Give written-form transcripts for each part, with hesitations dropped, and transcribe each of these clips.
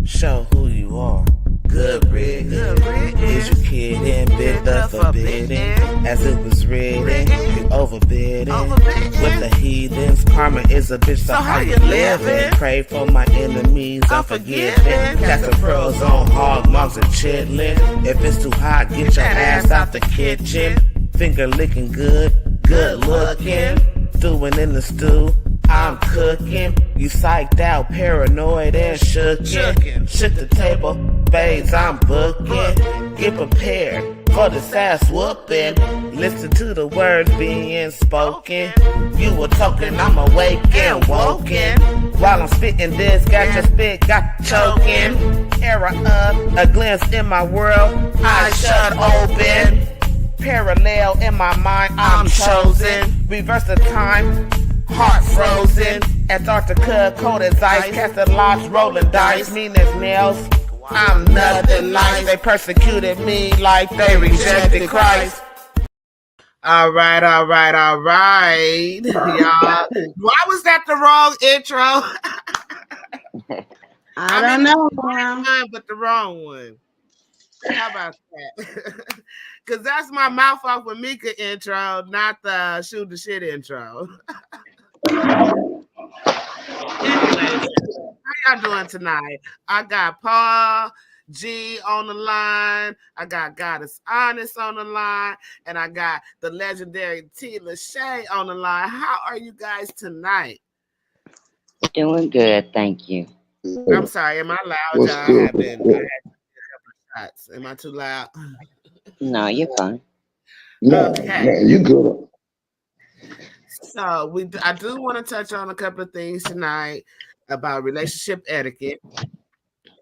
Show who you are. Good riddance. Is you kidding? Bid the forbidden. As it was written, you overbidding. With the heathens, karma is a bitch, so how you living? Pray for my enemies, unforgiving. Cast the pearls on hog moms and chitlin'. If it's too hot, get your ass out the kitchen. Finger licking good, good looking. Stewing in the stew, I'm cooking. You psyched out, paranoid and shookin'. Shook the table, babes, I'm booking. Get prepared for this ass whooping. Listen to the words being spoken. You were talking, I'm awake and woken. While I'm spitting this, got your spit, got choking. Era of a glimpse in my world, I shut open. Parallel in my mind, I'm chosen. Reverse the time, heart frozen. Antarctica, cold as ice. Casting lots, rolling dice. Mean as nails, I'm nothing nice. They persecuted me like they rejected Christ. Alright. Y'all. Why was that the wrong intro? I don't know. The right one, but the wrong one. How about that? Because that's my mouth off with Mika intro, not the shoot the shit intro. Anyways, how y'all doing tonight? I got Paul G on the line. I got Goddess Honest on the line. And I got the legendary T. Lachey on the line. How are you guys tonight? Doing good, thank you. I'm sorry, am I loud? I had a couple of shots. Am I too loud? No, you're fine. Okay. You good. So I do want to touch on a couple of things tonight about relationship etiquette.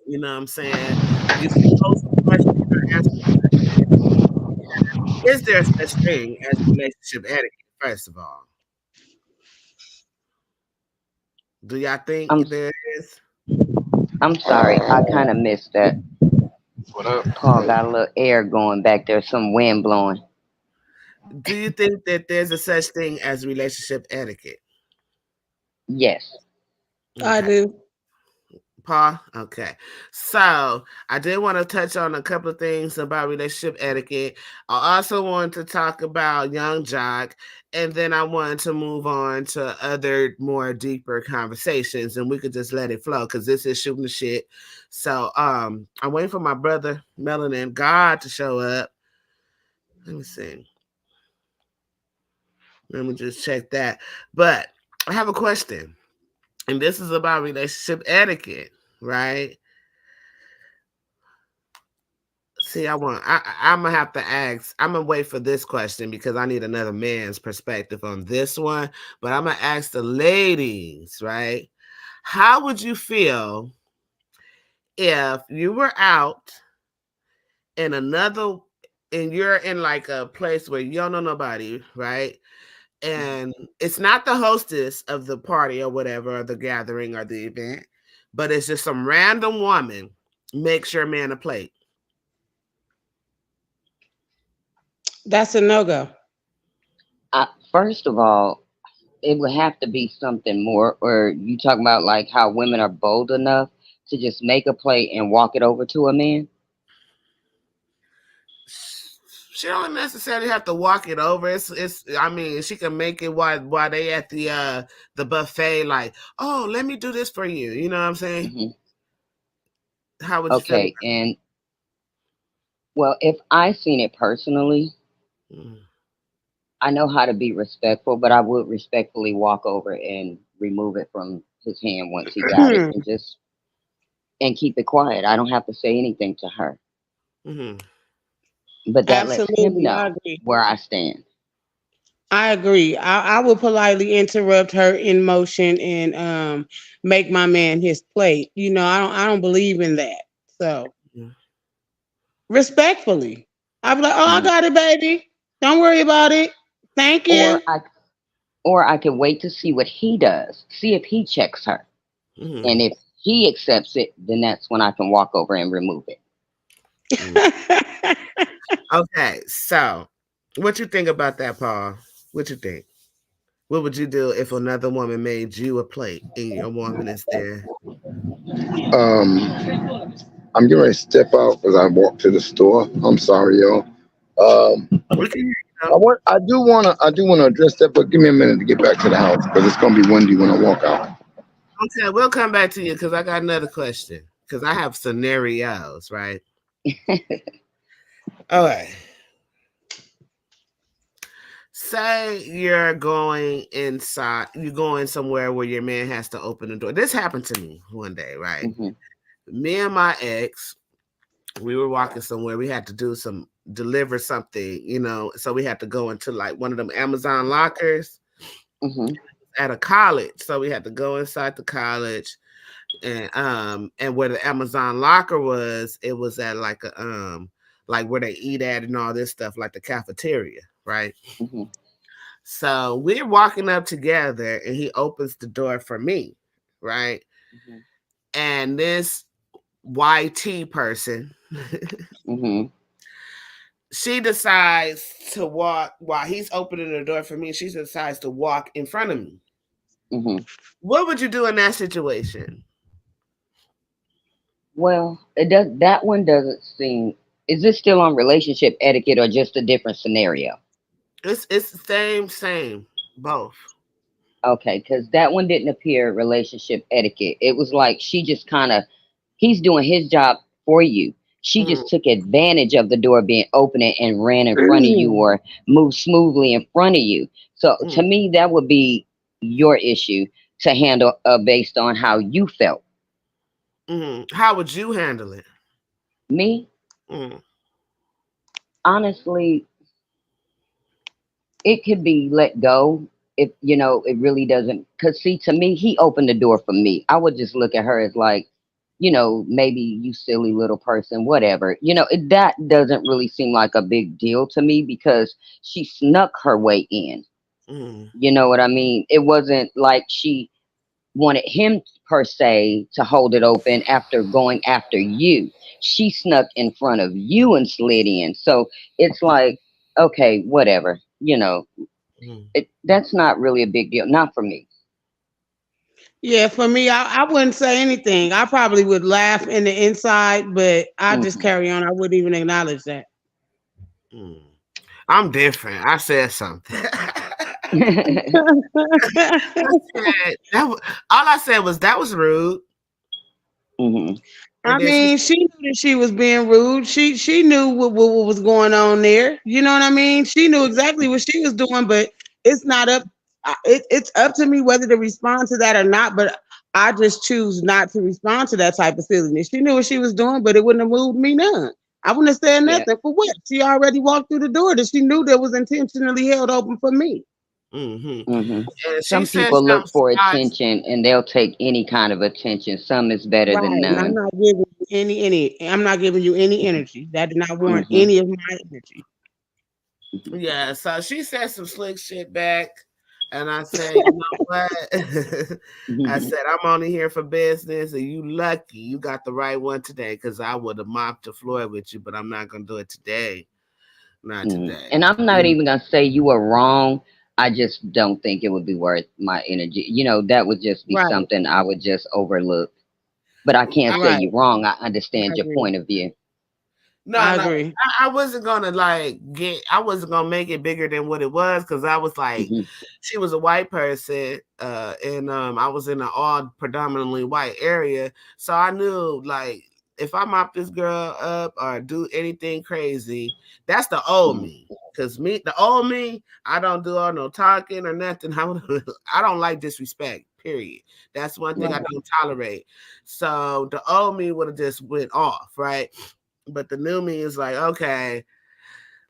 You know what I'm saying? You can pose a question or answer a question. Is there such thing as relationship etiquette, first of all? Do y'all think there is? I'm sorry, I kind of missed that. What up? Paul got a little air going back there, some wind blowing. Do you think that there's a such thing as relationship etiquette? Yes. Okay. I do. Paul? Okay. So I did want to touch on a couple of things about relationship etiquette. I also wanted to talk about Young Jock, and then I wanted to move on to other more deeper conversations, and we could just let it flow because this is shooting the shit. So I'm waiting for my brother Melanin God to show up. Let me see. Let me just check that. But I have a question. And this is about relationship etiquette, right? See, I'm gonna have to ask. I'm gonna wait for this question because I need another man's perspective on this one. But I'm gonna ask the ladies, right? How would you feel if you were out in and you're in like a place where you don't know nobody, right? And it's not the hostess of the party or whatever, or the gathering or the event, but it's just some random woman makes your man a plate. That's a no-go. First of all, it would have to be something more, or you talking about like how women are bold enough to just make a plate and walk it over to a man? She don't necessarily have to walk it over. It's I mean, she can make it while they at the buffet, like, oh, let me do this for you. You know what I'm saying? Mm-hmm. How would you feel? Okay, and well, if I seen it personally, I know how to be respectful, but I would respectfully walk over and remove it from his hand once he got it, and keep it quiet. I don't have to say anything to her. Mm-hmm. But that lets him Absolutely, I know agree. where I stand. I agree. I would politely interrupt her in motion and make my man his plate. You know, I don't believe in that. So respectfully, I'd be like, "Oh, I got it, baby. Don't worry about it. Thank you." Or I can wait to see what he does. See if he checks her. And if he accepts it, then that's when I can walk over and remove it. Okay, so what you think about that, Paul? What you think? What would you do if another woman made you a plate and your woman is there? Um, I'm getting ready to step out because I walked to the store. I'm sorry, y'all. We can, I do wanna address that, but give me a minute to get back to the house because it's gonna be windy when I walk out. okay, we'll come back to you because I got another question. Because I have scenarios, right? Okay. Say you're going inside, you're going somewhere where your man has to open the door. This happened to me one day, right? Hmm. Me and my ex, we were walking somewhere. We had to deliver something, so we had to go into like one of them Amazon lockers Hmm. at a college. So we had to go inside the college, and where the Amazon locker was, it was at like where they eat at and all this stuff, like the cafeteria, right? Hmm. So we're walking up together and he opens the door for me, right? Hmm. And this YT person, Hmm. she decides to walk while he's opening the door for me. She decides to walk in front of me. Hmm. What would you do in that situation? Well, it does. That one doesn't seem. Is this still on relationship etiquette or just a different scenario? It's the same, both. Okay, because that one didn't appear relationship etiquette. It was like she just kind of, he's doing his job for you. She Mm, just took advantage of the door being open and ran in front of you or moved smoothly in front of you. So to mm, me, that would be your issue to handle based on how you felt. How would you handle it? Me, Mm, honestly, it could be let go if it really doesn't. Because see, to me, he opened the door for me. I would just look at her as like, maybe you silly little person, whatever. That doesn't really seem like a big deal to me because she snuck her way in. mm, You know what I mean? It wasn't like she wanted him per se to hold it open after going after you. She snuck in front of you and slid in. So it's like, okay, whatever. mm, That's not really a big deal. Not for me. Yeah, for me, I wouldn't say anything. I probably would laugh in the inside, but I just Hmm. carry on. I wouldn't even acknowledge that. mm. I'm different. I said something. All I said was that was rude. Hmm. And I then she mean, she knew that she was being rude. She knew what was going on there. You know what I mean? She knew exactly what she was doing, but it's not up. It's up to me whether to respond to that or not. But I just choose not to respond to that type of silliness. She knew what she was doing, but it wouldn't have moved me none. I wouldn't have said Yeah. nothing for what? She already walked through the door that she knew that was intentionally held open for me. hmm Hmm. and she Some said people look something for slight. attention and they'll take any kind of attention. Some is better Right. than And I'm none. not giving you any I'm not giving you any energy. That did not warrant Hmm. any of my energy. Yeah, so she said some slick shit back. And I said, you know what? I Hmm. said, I'm only here for business, and you lucky you got the right one today because I would have mopped the floor with you, but I'm not going to do it today. Not today. And I'm not even gonna say you were wrong. I just don't think it would be worth my energy. That would just be Right. something I would just overlook. But I can't say Right. you're wrong. I I understand your agree. point of view. No, I no, agree. I wasn't gonna I wasn't gonna make it bigger than what it was because I was like, Hmm. she was a white person, and I was in an all predominantly white area, so I knew like if I mop this girl up or do anything crazy, that's the old Hmm. me. Cause the old me, I don't do all no talking or nothing. I don't like disrespect. Period. That's one thing I Right. don't tolerate. So the old me would have just went off, right? But the new me is like, okay,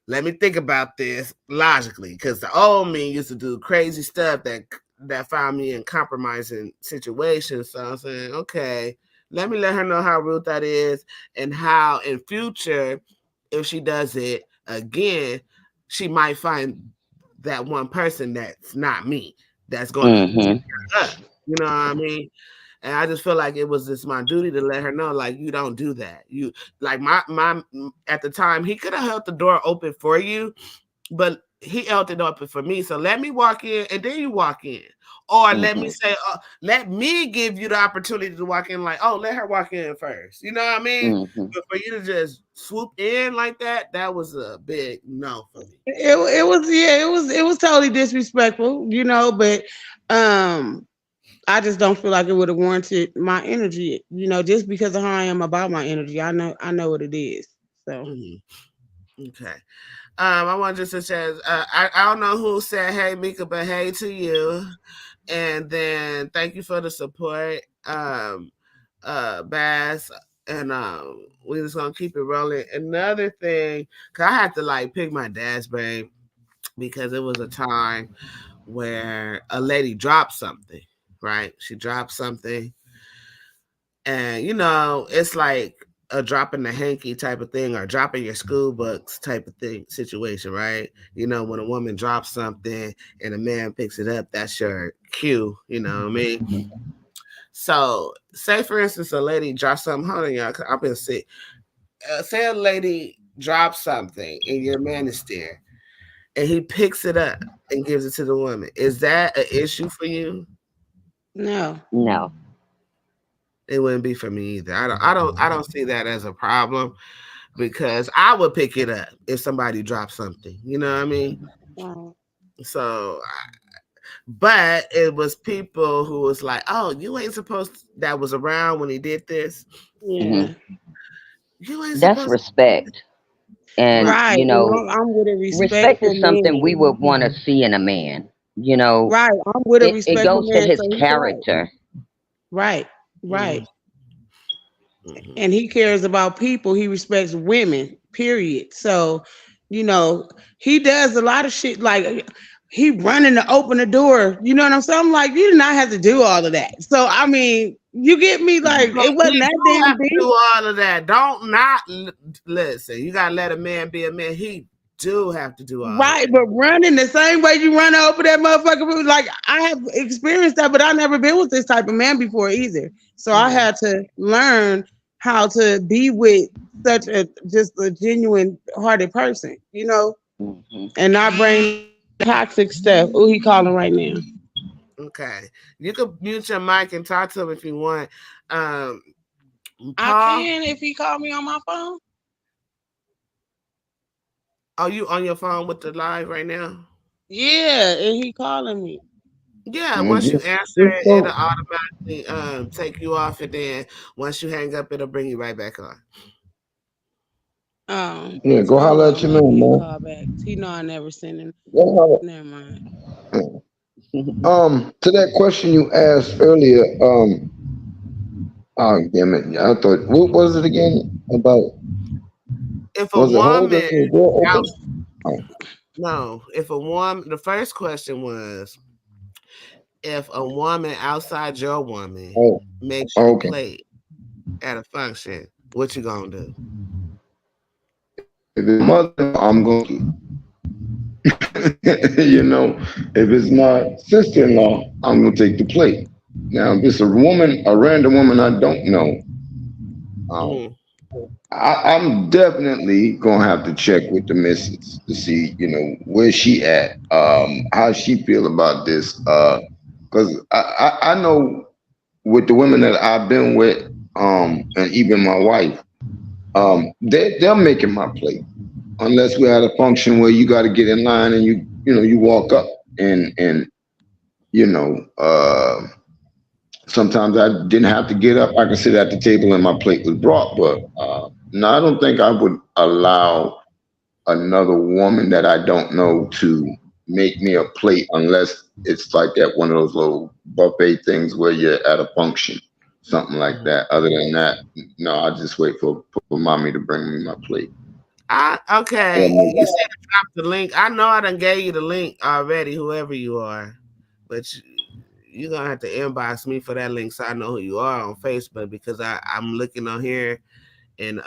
let me think about this logically, because the old me used to do crazy stuff that found me in compromising situations. So I'm saying, okay, let her know how rude that is, and how in future, if she does it again, she might find that one person that's not me that's gonna Hmm. up. You know what I mean? And I just feel like it was just my duty to let her know, like, you don't do that. Like my at the time, he could have held the door open for you, but he held it open for me. So let me walk in and then you walk in. Or let me say, let me give you the opportunity to walk in like, oh, let her walk in first. You know what I mean? But for you to just swoop in like that, that was a big no for me. It was totally disrespectful, you know, but I just don't feel like it would have warranted my energy, you know, just because of how I am about my energy. I know what it is. So okay. I want just to say, I don't know who said hey Mika, but hey to you. And then thank you for the support, Bass. And we're just gonna keep it rolling. Another thing, cause I had to like pick my dad's brain because it was a time where a lady dropped something, right? She dropped something, and you know, it's like a drop in the hanky type of thing, or dropping your school books type of thing situation, right? You know, when a woman drops something and a man picks it up, that's your cue. You know what I mean? So, say for instance, a lady drops something. Hold on, y'all. I've been sick. Say a lady drops something and your man is there, and he picks it up and gives it to the woman. Is that an issue for you? no. No. It wouldn't be for me either. I don't see that as a problem because I would pick it up if somebody dropped something. You know what I mean? So, but it was people who was like, "Oh, you ain't supposed to," that was around when he did this. Yeah. You ain't That's supposed respect. And, Right. you know, And I'm with a respect respectful is something we man. would want to see in a man. You know, Right. I'm with a it respectful goes to man, his so he's right. character. Right. Right. Mm-hmm. And he cares about people. He respects women, period. So, you know, he does a lot of shit like he running to open the door. You know what I'm saying? I'm like, you do not have to do all of that. So, I mean, you get me? Like, But it wasn't you that do damn have to deep. do all of that. Don't not listen. You gotta let a man be a man. He do have to do all of Right, that. but running the same way you run over that motherfucker, like I have experienced that, but I never been with this type of man before either. So I had to learn how to be with such a just a genuine hearted person, you know, and not bring toxic stuff. Oh, he calling right now. Okay, you can mute your mic and talk to him if you want. Um, I Paul, can if he called me on my phone. are you on your phone with the live right now? Yeah, and he calling me. Yeah, And once you just, answer just it, it'll go, automatically take you off, and then once you hang up, it'll bring you right back on. yeah, go Hold holler on, at I'm your gonna give man, you a man. call back. He know I never send him. Go holler. Never mind. To that question you asked earlier, oh damn it, I thought, what was it again? About, If a was it holding woman the door out, open? Oh, no, if a woman, the first question was if a woman outside your woman oh, makes you a okay. plate at a function, what you gonna do? If it's mother, I'm going to, you know, if it's my sister-in-law, I'm going to take the plate. Now, if it's a woman, a random woman I don't know, um, Mm-hmm. I'm definitely gonna have to check with the missus to see, you know, where she at, how she feel about this, because I know with the women that I've been with, and even my wife, they're making my plate unless we're at a function where you got to get in line and you know you walk up and you know sometimes I didn't have to get up. I could sit at the table and my plate was brought. But no, I don't think I would allow another woman that I don't know to make me a plate unless it's like at one of those little buffet things where you're at a function, something like Mm-hmm. that. Other than that, no, I just wait for mommy to bring me my plate. Okay, you said to drop the link. I know I done gave you the link already, whoever you are, but you're gonna have to inbox me for that link so I know who you are on Facebook because I'm looking on here and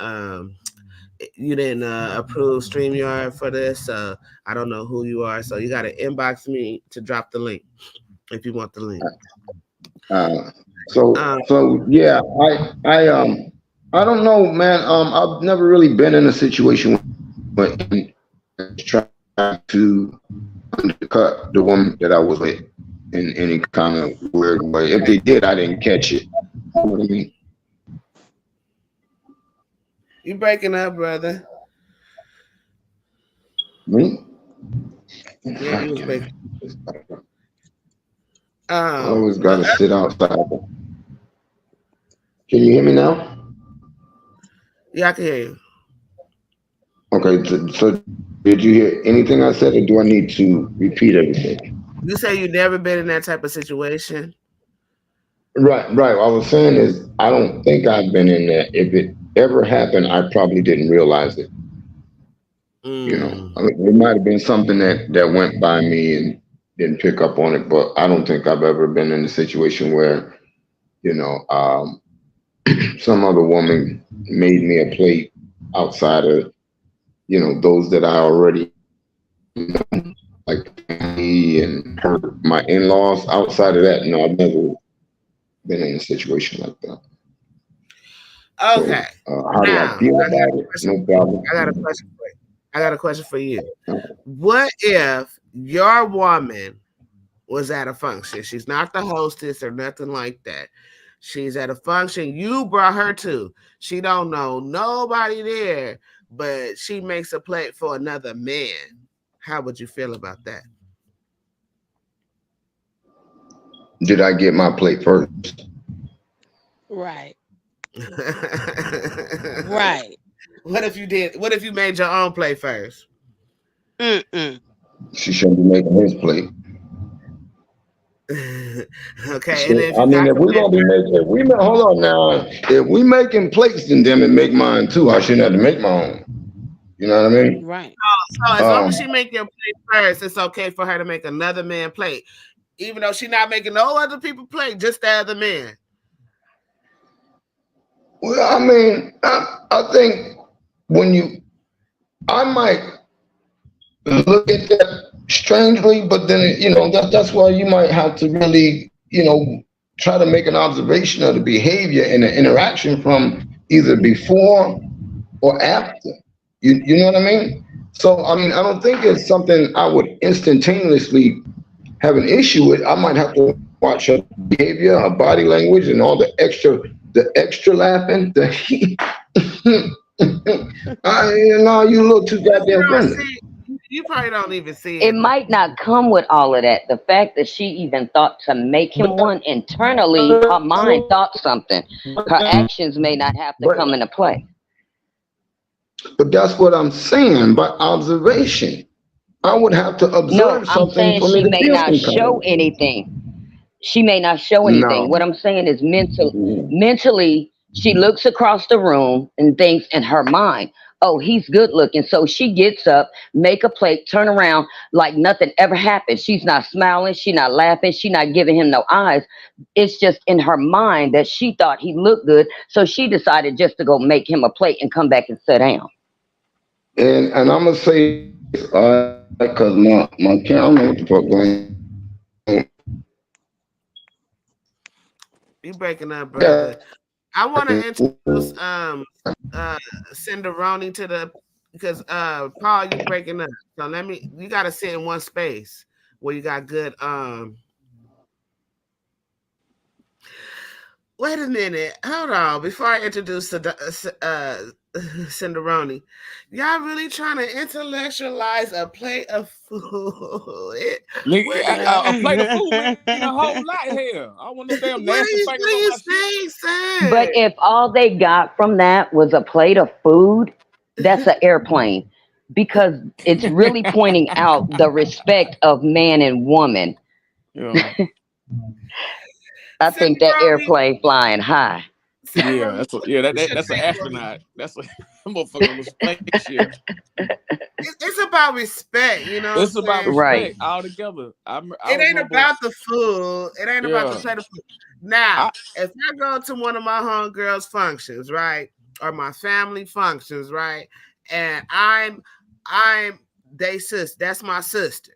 you didn't approve StreamYard for this, so I don't know who you are. So you got to inbox me to drop the link if you want the link. Uh, so Um, so yeah, I don't know, man. I've never really been in a situation where I'm trying to cut the woman that I was with in any kind of weird way. If they did, I didn't catch it. You know what I mean? You breaking up, brother? Me? Yeah, you was breaking. I always The gotta sit outside. Can you hear me now? Yeah, I can hear you. Okay, so did you hear anything I said, or do I need to repeat everything? You say you never been in that type of situation. Right. What I was saying is, I don't think I've been in there. If it ever happened, I probably didn't realize it. Mm. I mean, it might have been something that went by me and didn't pick up on it, but I don't think I've ever been in a situation where, you know, some other woman made me a plate outside of, those that I already know, like me and her, my in-laws. Outside of that, no, I've never been in a situation like that. Okay. So, how do I Now feel about it? No problem. I got a question for you. I got a question for you. What if your woman was at a function? She's not the hostess or nothing like that. She's at a function you brought her to. She don't know nobody there, but she makes a plate for another man. How would you feel about that? Did I get my plate first? Right. Right. What if you did? What if you made your own plate first? Mm-mm. She shouldn't be making his plate. Okay, and So, if I you mean, if we're compliment gonna be making, if we hold on now, if we making plates, then damn it, make mine too. I shouldn't have to make my own. You know what I mean? Right. so as long as she Um, make your plate first, it's okay for her to make another man plate, even though she's not making no other people plate, just the other man. well, I mean, I think when I might look at that strangely, but then that's why you might have to really, try to make an observation of the behavior and the interaction from either before or after. You know what I mean? So I mean, I don't think it's something I would instantaneously have an issue with. I might have to watch her behavior, her body language, and all the extra laughing. You look too But you goddamn don't friendly. see. You probably don't even see It it. might not come with all of that. The fact that she even thought to make him one internally, her mind thought something. Her actions may not have to But come into play. but that's what I'm saying. By observation, I would have to No, observe I'm something saying for me she to may feel not some kind of show way. anything. She may not show anything. What No. I'm saying is Mhm. mentally, she looks across the room and thinks in her mind, oh, he's good looking. So she gets up, make a plate, turn around like nothing ever happened. She's not smiling. She's not laughing. She's not giving him no eyes. It's just in her mind that she thought he looked good. So she decided just to go make him a plate and come back and sit down. And I'm gonna say this, because my camera, I don't know what the fuck going on. You breaking up, I got brother. I want to introduce uh Cinderoni to the because Paul, you breaking up. So you gotta sit in one space where you got good wait a minute. Hold on. Before I introduce Cinderoni, y'all really trying to intellectualize a plate of food. Where do you A plate of food mean a whole lot here. I want them damn nasty fingers what on are my you shit. saying, But sir? if all they got from that was a plate of food, that's an airplane because it's really pointing out the respect of man and woman. Yeah, I think that Cinderoni, airplane flying high. yeah, Cinderoni, that, what's your that's an takeaway? astronaut. That's a motherfucker on the spaceship. It's about respect, you know what It's I'm about saying? Right. respect altogether. I It ain't remember, about the food. It ain't about the yeah, plate of food. Now, I if I go to one of my homegirls' functions, right, or my family functions, right, and I'm they sis, that's my sister.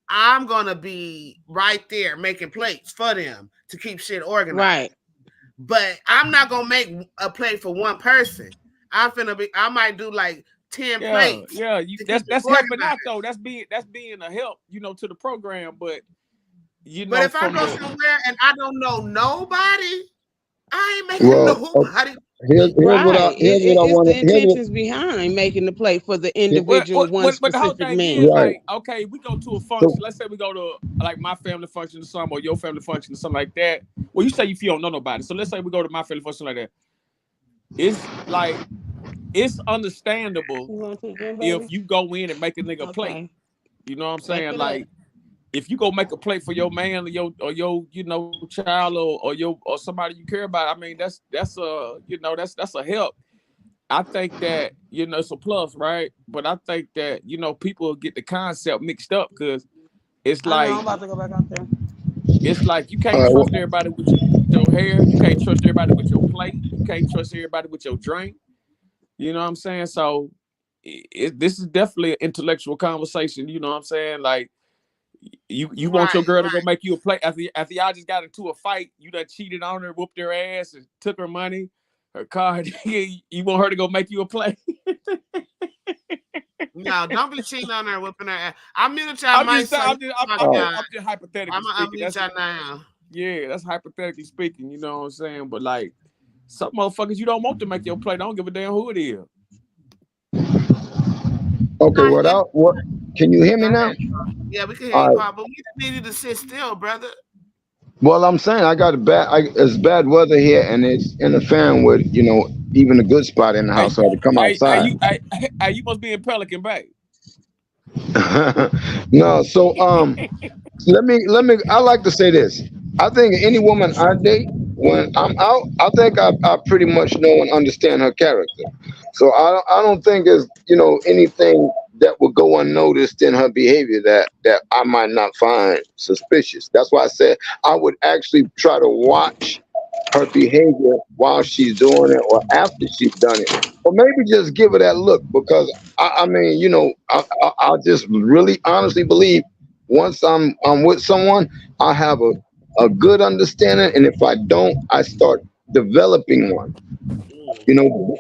I'm gonna be right there making plates for them to keep shit Right. organized. But I'm not gonna make a plate for one person. I might do like 10 Yeah, plates. yeah. To That's keep it helping out organized. though. That's being a help, to the program. But But if I from go the somewhere and I don't know nobody, I ain't making Well, nobody. Right. here's what I It's want the to here's intentions behind making the plate for the what, individual one but the whole specific thing man. is right. like, okay, we go to a So function. Let's say we go to like my family function or something, or your family function or something like that. Well, you say if you don't know nobody. So let's say we go to my family function like that. It's like it's understandable You want to again, if baby? you go in and make a nigga plate. Okay. You know what I'm Take saying? it up. Like if you go make a plate for your man or your child or somebody you care about, I mean that's a that's a help. I think that it's a plus, right? But I think that people get the concept mixed up because it's I know I'm like about to go back out there. you can't well, trust everybody with your hair, you can't trust everybody with your plate, you can't trust everybody with your drink. You know what I'm saying? So this is definitely an intellectual conversation. You know what I'm saying? Like you want your Right, girl to go right. make you a plate after y'all just got into a fight, you done cheated on her, whooped her ass, and took her money, her car. You want her to go make you a plate? No, don't be cheating on her, whipping her ass. I'll mute y'all I'm mic just so saying, you I'm talk, just, y'all. I'm just hypothetically I'm gonna speaking. unmute y'all now. Yeah, that's hypothetically speaking. You know what I'm saying? But like some motherfuckers, you don't want to make your plate. I don't give a damn who it is. okay, Nah, yeah, what can you hear go me now? ahead. Yeah, we can hear All you, right. Paul, but we just need you to sit still, brother. Well, I'm saying I got it's bad weather here, and it's interfering with even a good spot in the Hey, house, so I had to come outside. you must be in Pelican Bay. No, so let me I like to say this. I think any woman I date, when I'm out, I think I pretty much know and understand her character. So I don't think there's anything that would go unnoticed in her behavior that I might not find suspicious. That's why I said I would actually try to watch her behavior while she's doing it or after she's done it, or maybe just give her that look, because I mean, I just really honestly believe once I'm with someone, I have a good understanding, and if I don't, I start developing one.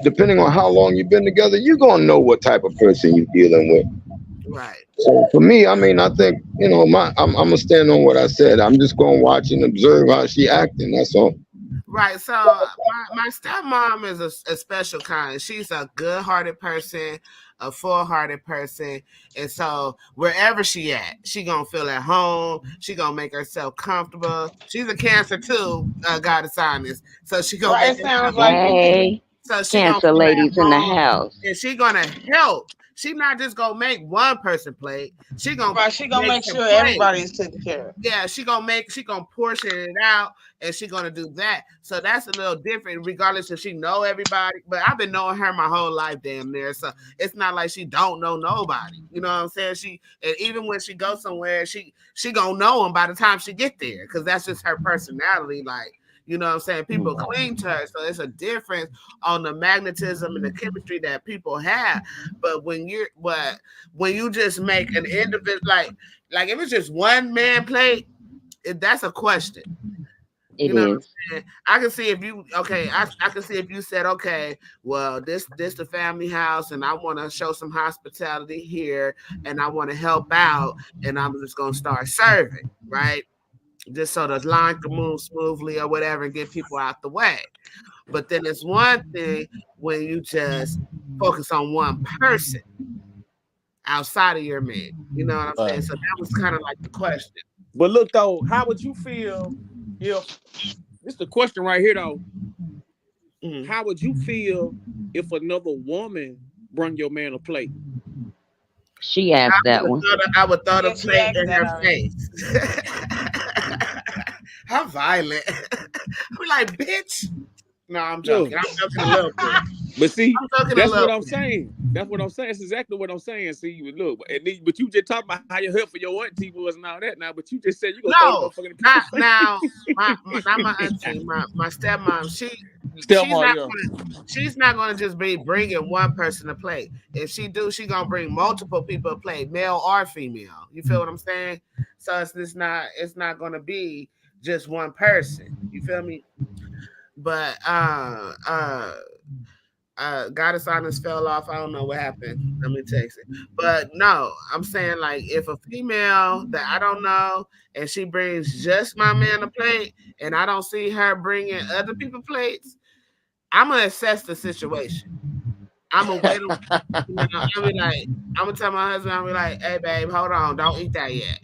Depending on how long you've been together, you're gonna know what type of person you're dealing with. Right. So for me, I mean, I think I'm gonna stand on what I said. I'm just gonna watch and observe how she acting. That's all. Right. So my stepmom is a special kind. She's a good-hearted person, a full-hearted person, and so wherever she at, she gonna feel at home. She gonna make herself comfortable. She's a Cancer too. God assigned this, so she gonna Right. make It herself. sounds like it. Hey, So she gonna Cancer feel at ladies in the home, house. and she gonna help. She not just gonna make one person plate. She gonna Right. She gonna make make some sure plates. everybody is taken care of. Yeah, she gonna portion it out, and she gonna do that. So that's a little different, regardless if she know everybody. But I've been knowing her my whole life, damn near. So it's not like she don't know nobody. You know what I'm saying? And even when she goes somewhere, she gonna know them by the time she get there, because that's just her personality. Like, you know what I'm saying? People cling to her, so it's a difference on the magnetism and the chemistry that people have. But when you just make an individual, like if it's just one man plate, that's a question. It You know what I'm is. saying? I can see if you okay. I can see if you said, okay, well, this the family house, and I want to show some hospitality here, and I want to help out, and I'm just gonna start serving, right? Just so the line can move smoothly or whatever, and get people out the way. But then it's one thing when you just focus on one person outside of your man. You know what I'm saying? So that was kind of like the question. But look though, how would you feel if this is the question right here though? Mhm. How would you feel if another woman bring your man a plate? She asked that one. I would throw the Yeah, she plate asked in that her already. face. How violent. I'm like, bitch. No, I'm Look, joking. I'm joking a little bit. but see, I'm joking a that's what little I'm bit. saying. That's what I'm saying. That's exactly what I'm saying. See, look, but you just talking about how you help for your auntie was and all that now. But you just said you gonna throw the No, motherfucking not plate. now. Not my auntie, my stepmom. She's Stepmom, not yeah. gonna she's not gonna just be bringing one person to play. If she do, she gonna bring multiple people to play, male or female. You feel what I'm saying? So it's not gonna be just one person. You feel me? But Goddess Honest fell off. I don't know what happened. Let me text it. But no, I'm saying like if a female that I don't know and she brings just my man a plate and I don't see her bringing other people plates, I'm gonna assess the situation. I'm gonna wait. I'll be like, I'm gonna tell my husband. I'll be like, hey babe, hold on, don't eat that yet.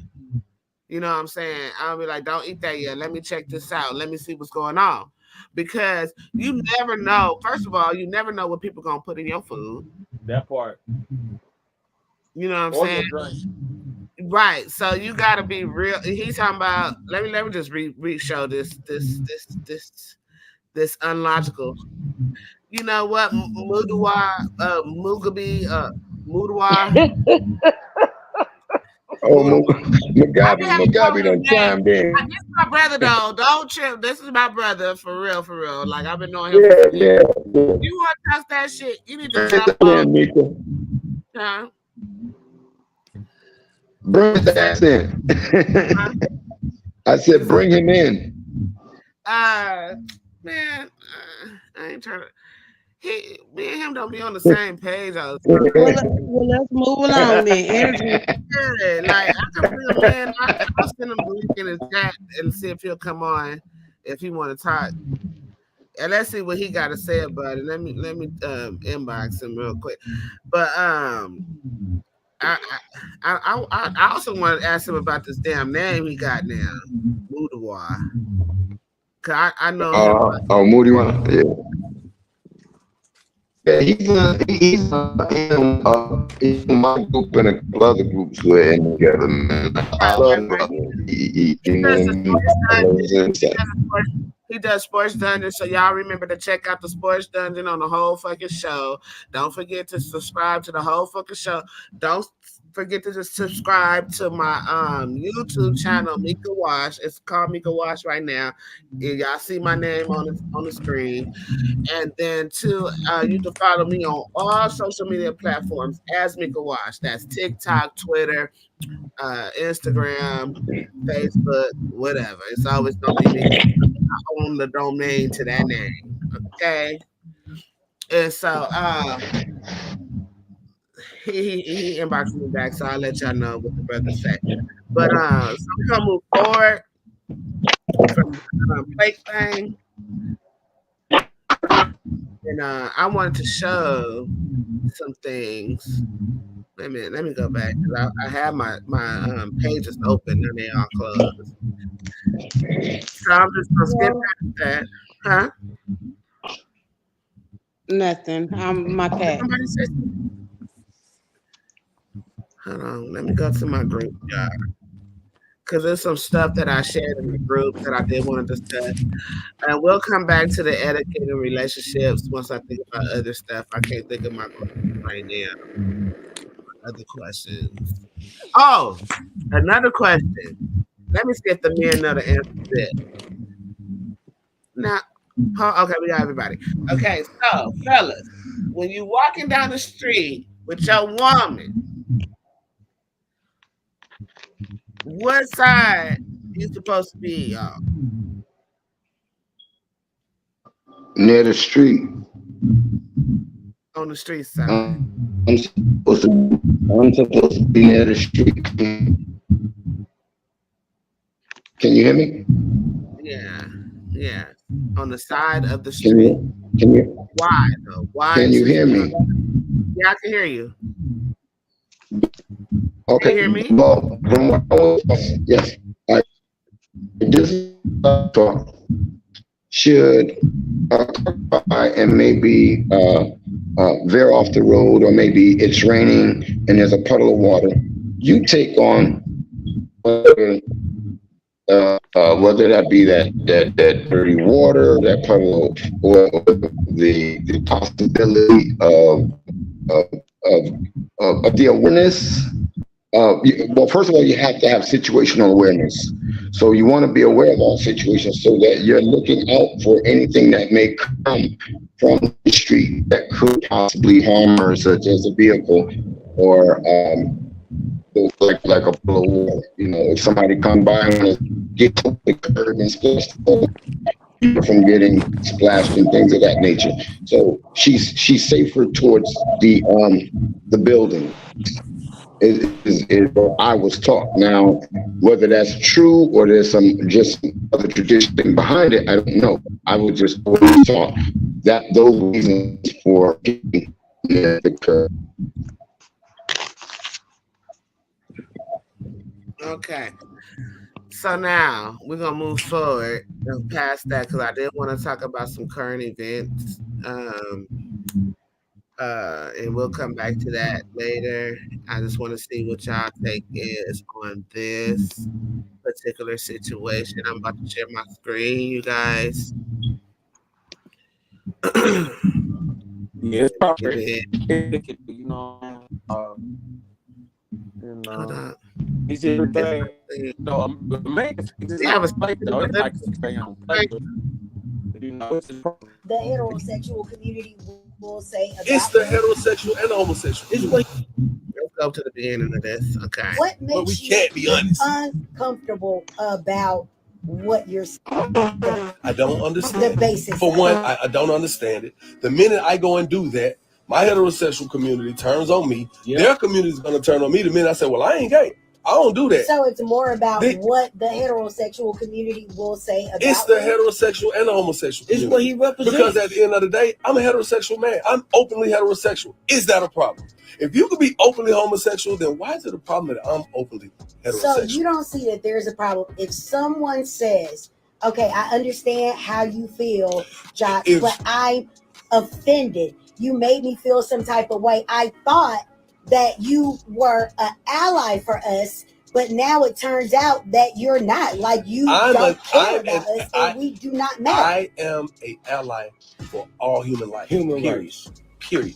You know what I'm saying? I'll be like, don't eat that yet. Let me check this out. Let me see what's going on. Because you never know. First of all, you never know what people gonna put in your food. That part. You know what I'm Or saying? your drink. Right. So you gotta be real. He's talking about let me just show this unlogical. You know what? Mudawa, Mugabe, Mudawa. Oh, Mugabe done chimed in. This is my brother though. Don't trip. This is my brother for real, for real. Like I've been knowing him. Yeah. If you want to touch that shit, you need to jump on. Huh? Bring his ass in. I said, bring him in. Man, I ain't trying to. Me and him don't be on the same page all the time. Well, let's move along then. Yeah, like I can bring him in. I'll send him a link in his chat and see if he'll come on if he want to talk. And let's see what he got to say about it. Let me inbox him real quick. But I also want to ask him about this damn name he got now, Mudawa. Cause I know him. Mudawa, yeah. Yeah, he's in my group and a couple other groups we're in together, man. I love him. He does Sports Dungeon, so y'all remember to check out the Sports Dungeon on the whole fucking show. Don't forget to subscribe to the whole fucking show. Don't forget to just subscribe to my YouTube channel, Mika Wash. It's called Mika Wash right now. Y'all see my name on the screen. And then you can follow me on all social media platforms as Mika Wash. That's TikTok, Twitter, Instagram, Facebook, whatever. It's always gonna be me. I own the domain to that name. Okay. And so he inboxed me back, so I'll let y'all know what the brother said. But so we're gonna move forward from plate thing. And I wanted to show some things. Wait a minute, let me go back. I have my pages open and they all closed. So I'm just gonna skip past that. Huh? Nothing. My cat. Somebody said something? Hold on, let me go to my group, y'all. Because there's some stuff that I shared in the group that I did want to discuss. And we'll come back to the etiquette and relationships once I think about other stuff. I can't think of my group right now. Other questions. Oh, another question. Let me see if the men know the answer to this. Now, okay, we got everybody. Okay, so fellas, when you walking down the street with your woman, what side you supposed to be on? Near the street. On the street side. I'm supposed to be near the street. Can you hear me? Yeah. On the side of the street. Can you? Why though? Why? Can you hear me? Yeah, I can hear you. Okay. Can you hear me? Well, from what I was, yes. This talk should and maybe veer off the road, or maybe it's raining and there's a puddle of water. You take on whether that be that dirty water, that puddle, or the possibility of the awareness. Well, first of all, you have to have situational awareness. So you want to be aware of all situations so that you're looking out for anything that may come from the street that could possibly harm her, such as a vehicle or like a puddle of water. You know, if somebody come by and get to the curb and splash, from getting splashed and things of that nature. So she's safer towards the building is what I was taught. Now, whether that's true or there's some just some other tradition behind it, I don't know. I was just always taught that those reasons for getting the curve. Okay. So now we're gonna move forward and past that because I did want to talk about some current events. And we'll come back to that later. I just want to see what y'all take is on this particular situation. I'm about to share my screen, you guys. Yeah, it's Give probably it. etiquette, you know. Hold on. It's everything. No, man, it's Yeah, I was. not play though. It's like stay on paper. You know, it's The heterosexual community will say about It's the heterosexual and the homosexual. It's what, Let's go to the beginning of this. Okay. what but we makes you can't be honest. uncomfortable about what you're saying. I don't understand. The basis. For one, I don't understand it. The minute I go and do that, my heterosexual community turns on me. Yep. Their community is going to turn on me the minute I say, well, I ain't gay. I don't do that. So it's more about what the heterosexual community will say about it's the heterosexual and the homosexual community. It's what he represents. Because at the end of the day, I'm a heterosexual man. I'm openly heterosexual. Is that a problem? If you could be openly homosexual, then why is it a problem that I'm openly heterosexual? So you don't see that there's a problem. If someone says, okay, I understand how you feel, Jock, but I'm offended. You made me feel some type of way. I thought that you were an ally for us, but now it turns out that you're not. Like you don't care about us, and we do not matter. I am an ally for all human life. Period.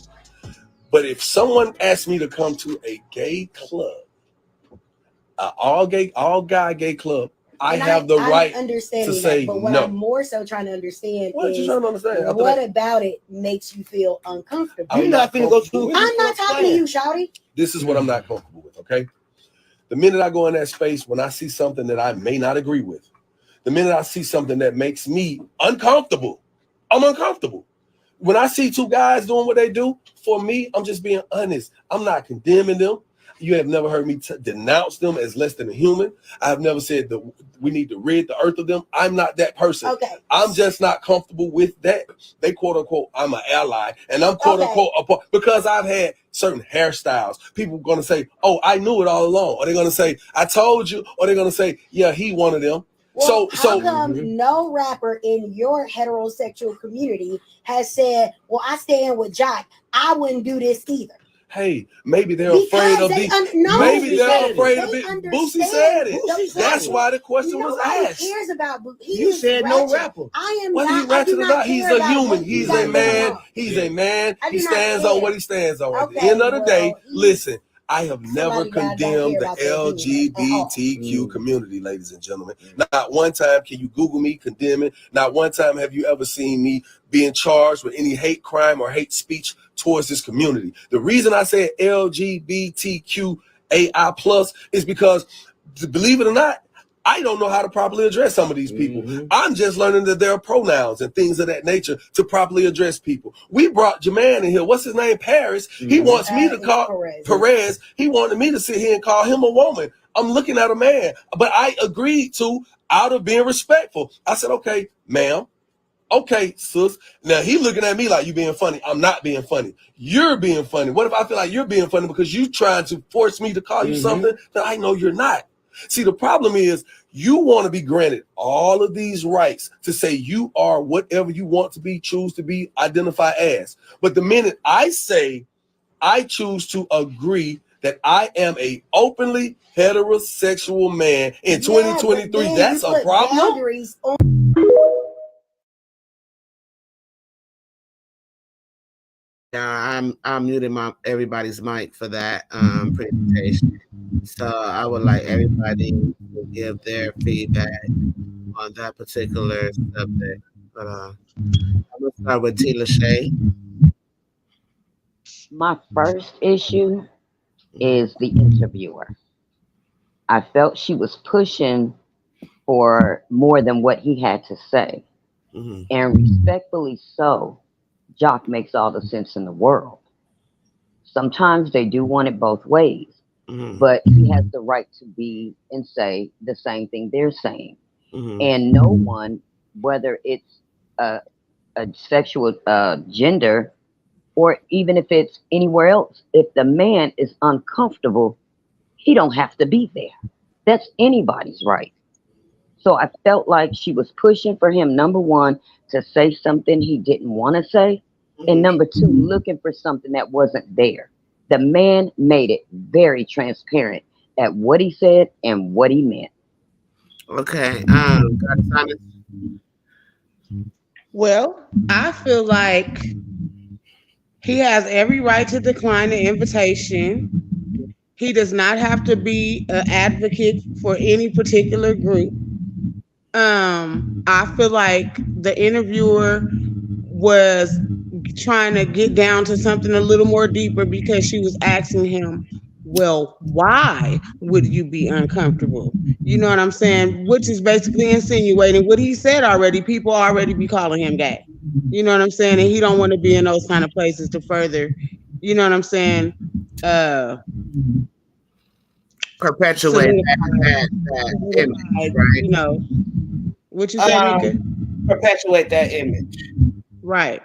But if someone asks me to come to a gay club, all guy gay club, I have the right to say but what no. I'm more so trying to understand what is you trying to understand? what about it makes you feel uncomfortable? You're not going to go to. I'm not talking to you, Shawty. This is what I'm not comfortable with, okay? The minute I go in that space, when I see something that I may not agree with, the minute I see something that makes me uncomfortable, I'm uncomfortable. When I see two guys doing what they do, for me, I'm just being honest. I'm not condemning them. You have never heard me denounce them as less than a human. I have never said that we need to rid the earth of them. I'm not that person. Okay. I'm just not comfortable with that. They quote unquote, I'm an ally, and I'm quote unquote because I've had certain hairstyles. People are going to say, "Oh, I knew it all along," or they're going to say, "I told you," or they're going to say, "Yeah, he one of them." Well, how come no rapper in your heterosexual community has said, "Well, I stand with Jock. I wouldn't do this either"? Hey, maybe they're afraid of the. Maybe they're afraid of it. Boosie said it. That's why the question was asked. Nobody cares about Boosie. You said no rapper. I am whether he ratchet or not, he's a human. He's a man. He's a man. He stands on what he stands on. At the end of the day, listen. I have never condemned the LGBTQ community, ladies and gentlemen. Not one time can you Google me condemning. Not one time have you ever seen me being charged with any hate crime or hate speech towards this community. The reason I said LGBTQAI plus is because, believe it or not, I don't know how to properly address some of these people. I'm just learning that there are pronouns and things of that nature to properly address people. We brought Jermaine in here. What's his name? Paris. He wants me to call Perez. He wanted me to sit here and call him a woman. I'm looking at a man, but I agreed to out of being respectful. I said, okay, ma'am. Okay, sis. Now he looking at me like you being funny. I'm not being funny. You're being funny. What if I feel like you're being funny because you trying to force me to call you something that I know you're not? See, the problem is you want to be granted all of these rights to say you are whatever you want to be, choose to be, identify as. But the minute I say I choose to agree that I am a openly heterosexual man in 2023, that's a problem. I'm muting everybody's mic for that presentation. So I would like everybody to give their feedback on that particular subject. But I'm gonna start with T. Lachey. My first issue is the interviewer. I felt she was pushing for more than what he had to say. And respectfully so, Jock makes all the sense in the world. Sometimes they do want it both ways, but he has the right to be and say the same thing they're saying. And no one, whether it's a sexual gender or even if it's anywhere else, if the man is uncomfortable, he don't have to be there. That's anybody's right. So I felt like she was pushing for him, number one, to say something he didn't want to say, and number two, looking for something that wasn't there. The man made it very transparent at what he said and what he meant. Okay. Well, I feel like he has every right to decline the invitation. He does not have to be an advocate for any particular group. I feel like the interviewer was trying to get down to something a little more deeper because she was asking him, well, why would you be uncomfortable? You know what I'm saying? Which is basically insinuating what he said already. People already be calling him gay. You know what I'm saying? And he don't want to be in those kind of places to further, you know what I'm saying? Perpetuate that image, right? You know, what you say, Mika? Perpetuate that image. Right.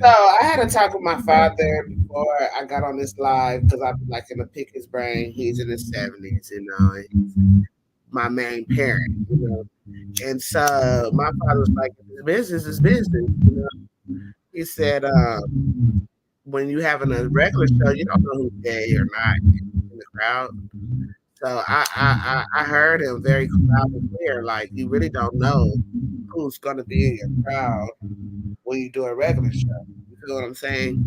So I had a talk with my father before I got on this live because I'm like gonna pick his brain. He's in his 70s, you know, and he's my main parent, you know. And so my father was like, business is business, you know. He said, when you having a regular show, you don't know who's gay or not in the crowd. So I heard him very loud and clear, like you really don't know who's gonna be in your crowd when you do a regular show. You feel what I'm saying?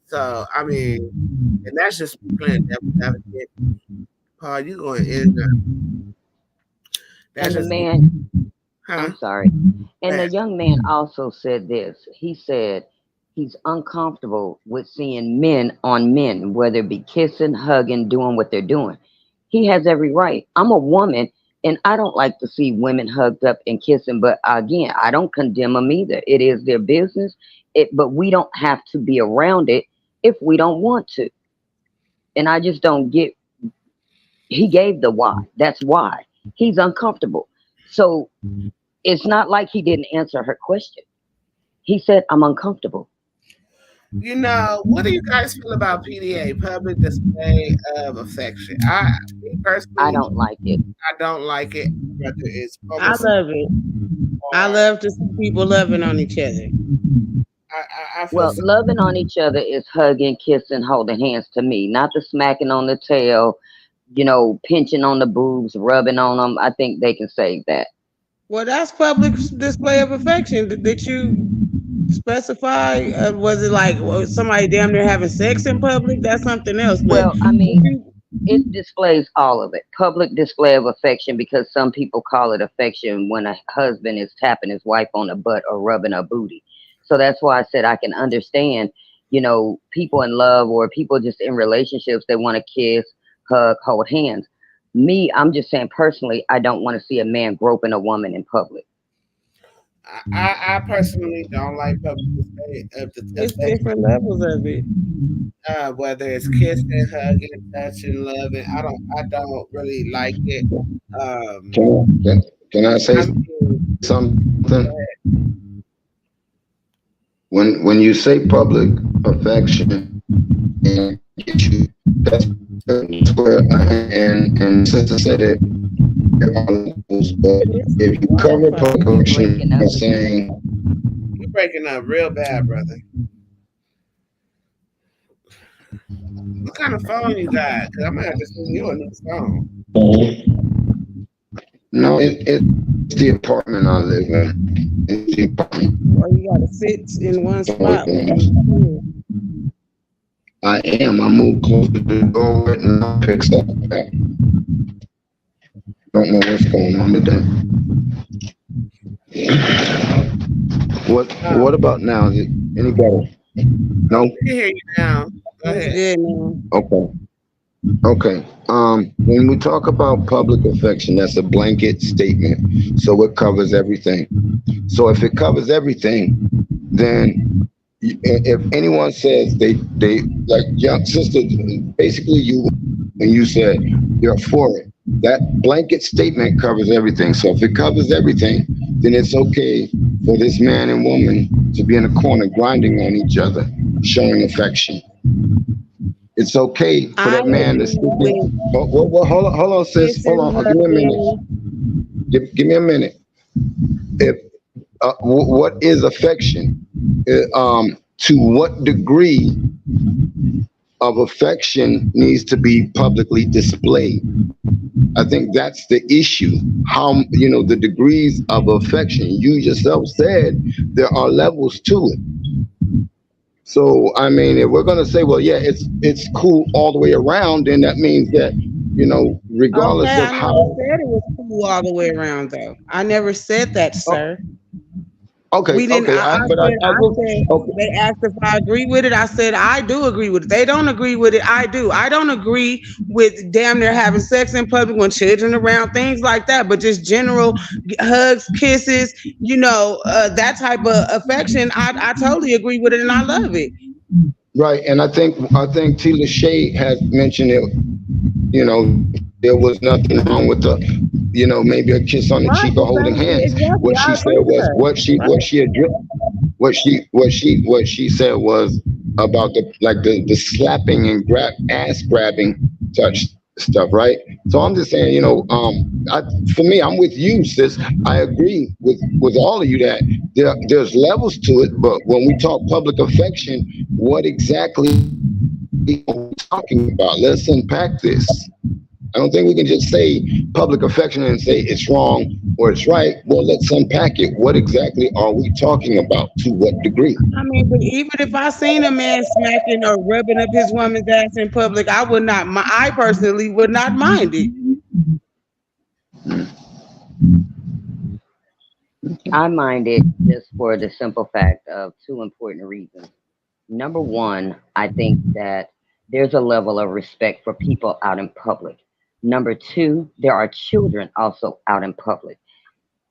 So I mean, and that's just playing devil's advocate. Paul, you going in and the man, huh? I'm sorry. And the young man also said this. He said he's uncomfortable with seeing men on men, whether it be kissing, hugging, doing what they're doing. He has every right. I'm a woman, and I don't like to see women hugged up and kissing. But again, I don't condemn them either. It is their business. But we don't have to be around it if we don't want to. And I just don't get. He gave the why. That's why he's uncomfortable. So it's not like he didn't answer her question. He said, "I'm uncomfortable." You know, what do you guys feel about PDA, public display of affection? Me personally, I don't like it. I don't like it. Whether it's I love it. I love to see people loving on each other. I feel Well, loving on each other is hugging, kissing, holding hands to me, not the smacking on the tail, you know, pinching on the boobs, rubbing on them. I think they can save that. Well, that's public display of affection. Did you specify? Was it like somebody damn near having sex in public? That's something else. But Well, I mean, it displays all of it. Public display of affection, because some people call it affection when a husband is tapping his wife on the butt or rubbing her booty. So that's why I said I can understand, you know, people in love or people just in relationships, they want to kiss, hug, hold hands. Me, I'm just saying personally, I don't want to see a man groping a woman in public. I personally don't like public display of the There's different levels of it. Whether it's kissing, hugging, touching, loving, I don't really like it. Can I say something? When you say public affection, and that's where and since I said it, but if you cover public affection by saying, you're breaking up real bad, brother. What kind of phone you got? Because I'm gonna have to send you a new phone. No, it's the apartment I live in. It's the apartment. Or you gotta sit in one spot. I am. I moved closer to the door and I picks up back. Don't know what's going on today. What about now? Is it any better? No? I can hear you now. Go ahead. Good, man. Okay. Okay. When we talk about public affection, that's a blanket statement, so it covers everything. So if it covers everything, then if anyone says they like young sister, basically you, and you said you're for it, that blanket statement covers everything. So if it covers everything, then it's okay for this man and woman to be in a corner grinding on each other, showing affection. It's okay for I that man to agree still be. with Hold on, sis. this Hold and on. Give me a minute. husband. Give me a minute. If what is affection? To what degree of affection needs to be publicly displayed? I think that's the issue. How, the degrees of affection. You yourself said there are levels to it. So I mean, if we're gonna say, well, yeah, it's cool all the way around, then that means that, regardless Okay, of I never how. said it was cool all the way around, though. I never said that, Oh, sir. okay, We didn't. okay. I I will. said Okay, they asked if I agree with it. I said I do agree with it. They don't agree with it. I do. I don't agree with damn near having sex in public when children around, things like that. But just general hugs, kisses, that type of affection. I totally agree with it, and I love it. right. And I think Tila Shea has mentioned it. There was nothing wrong with maybe a kiss on the Right. cheek or holding hands. Exactly. What I she said agree with was her. what Right. she addressed. What she said was about the slapping and ass grabbing touch stuff, right? So I'm just saying, for me, I'm with you, sis. I agree with all of you that there's levels to it, but when we talk public affection, what exactly are we talking about? Let's unpack this. I don't think we can just say public affection and say it's wrong or it's right. Well, let's unpack it. What exactly are we talking about? To what degree? I mean, but even if I seen a man smacking or rubbing up his woman's ass in public, I would not. I personally would not mind it. I mind it just for the simple fact of two important reasons. Number one, I think that there's a level of respect for people out in public. Number two, there are children also out in public.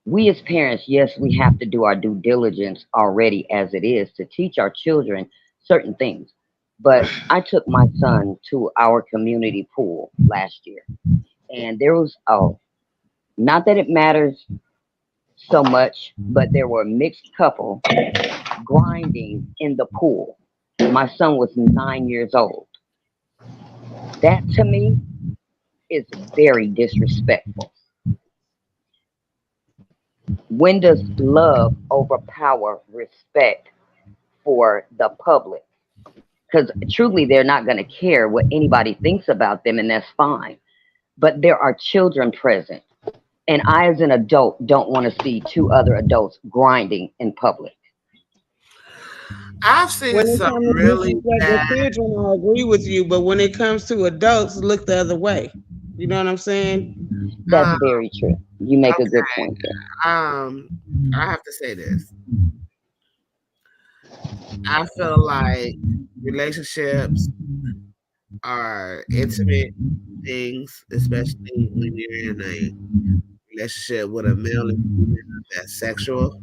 We as parents, yes, we have to do our due diligence already as it is to teach our children certain things. But I took my son to our community pool last year, and there was, oh, not that it matters so much, but there were a mixed couple grinding in the pool. My son was 9 years old. That to me is very disrespectful. When does love overpower respect for the public? Because truly, they're not going to care what anybody thinks about them, and that's fine. But there are children present, and I, as an adult, don't want to see two other adults grinding in public. I've seen When it some comes to really disrespect bad. with children, I agree with you. But when it comes to adults, look the other way. You know what I'm saying? That's Um, very true. You make a good okay. point there. I have to say this. I feel like relationships are intimate things, especially when you're in a relationship with a male and female that's sexual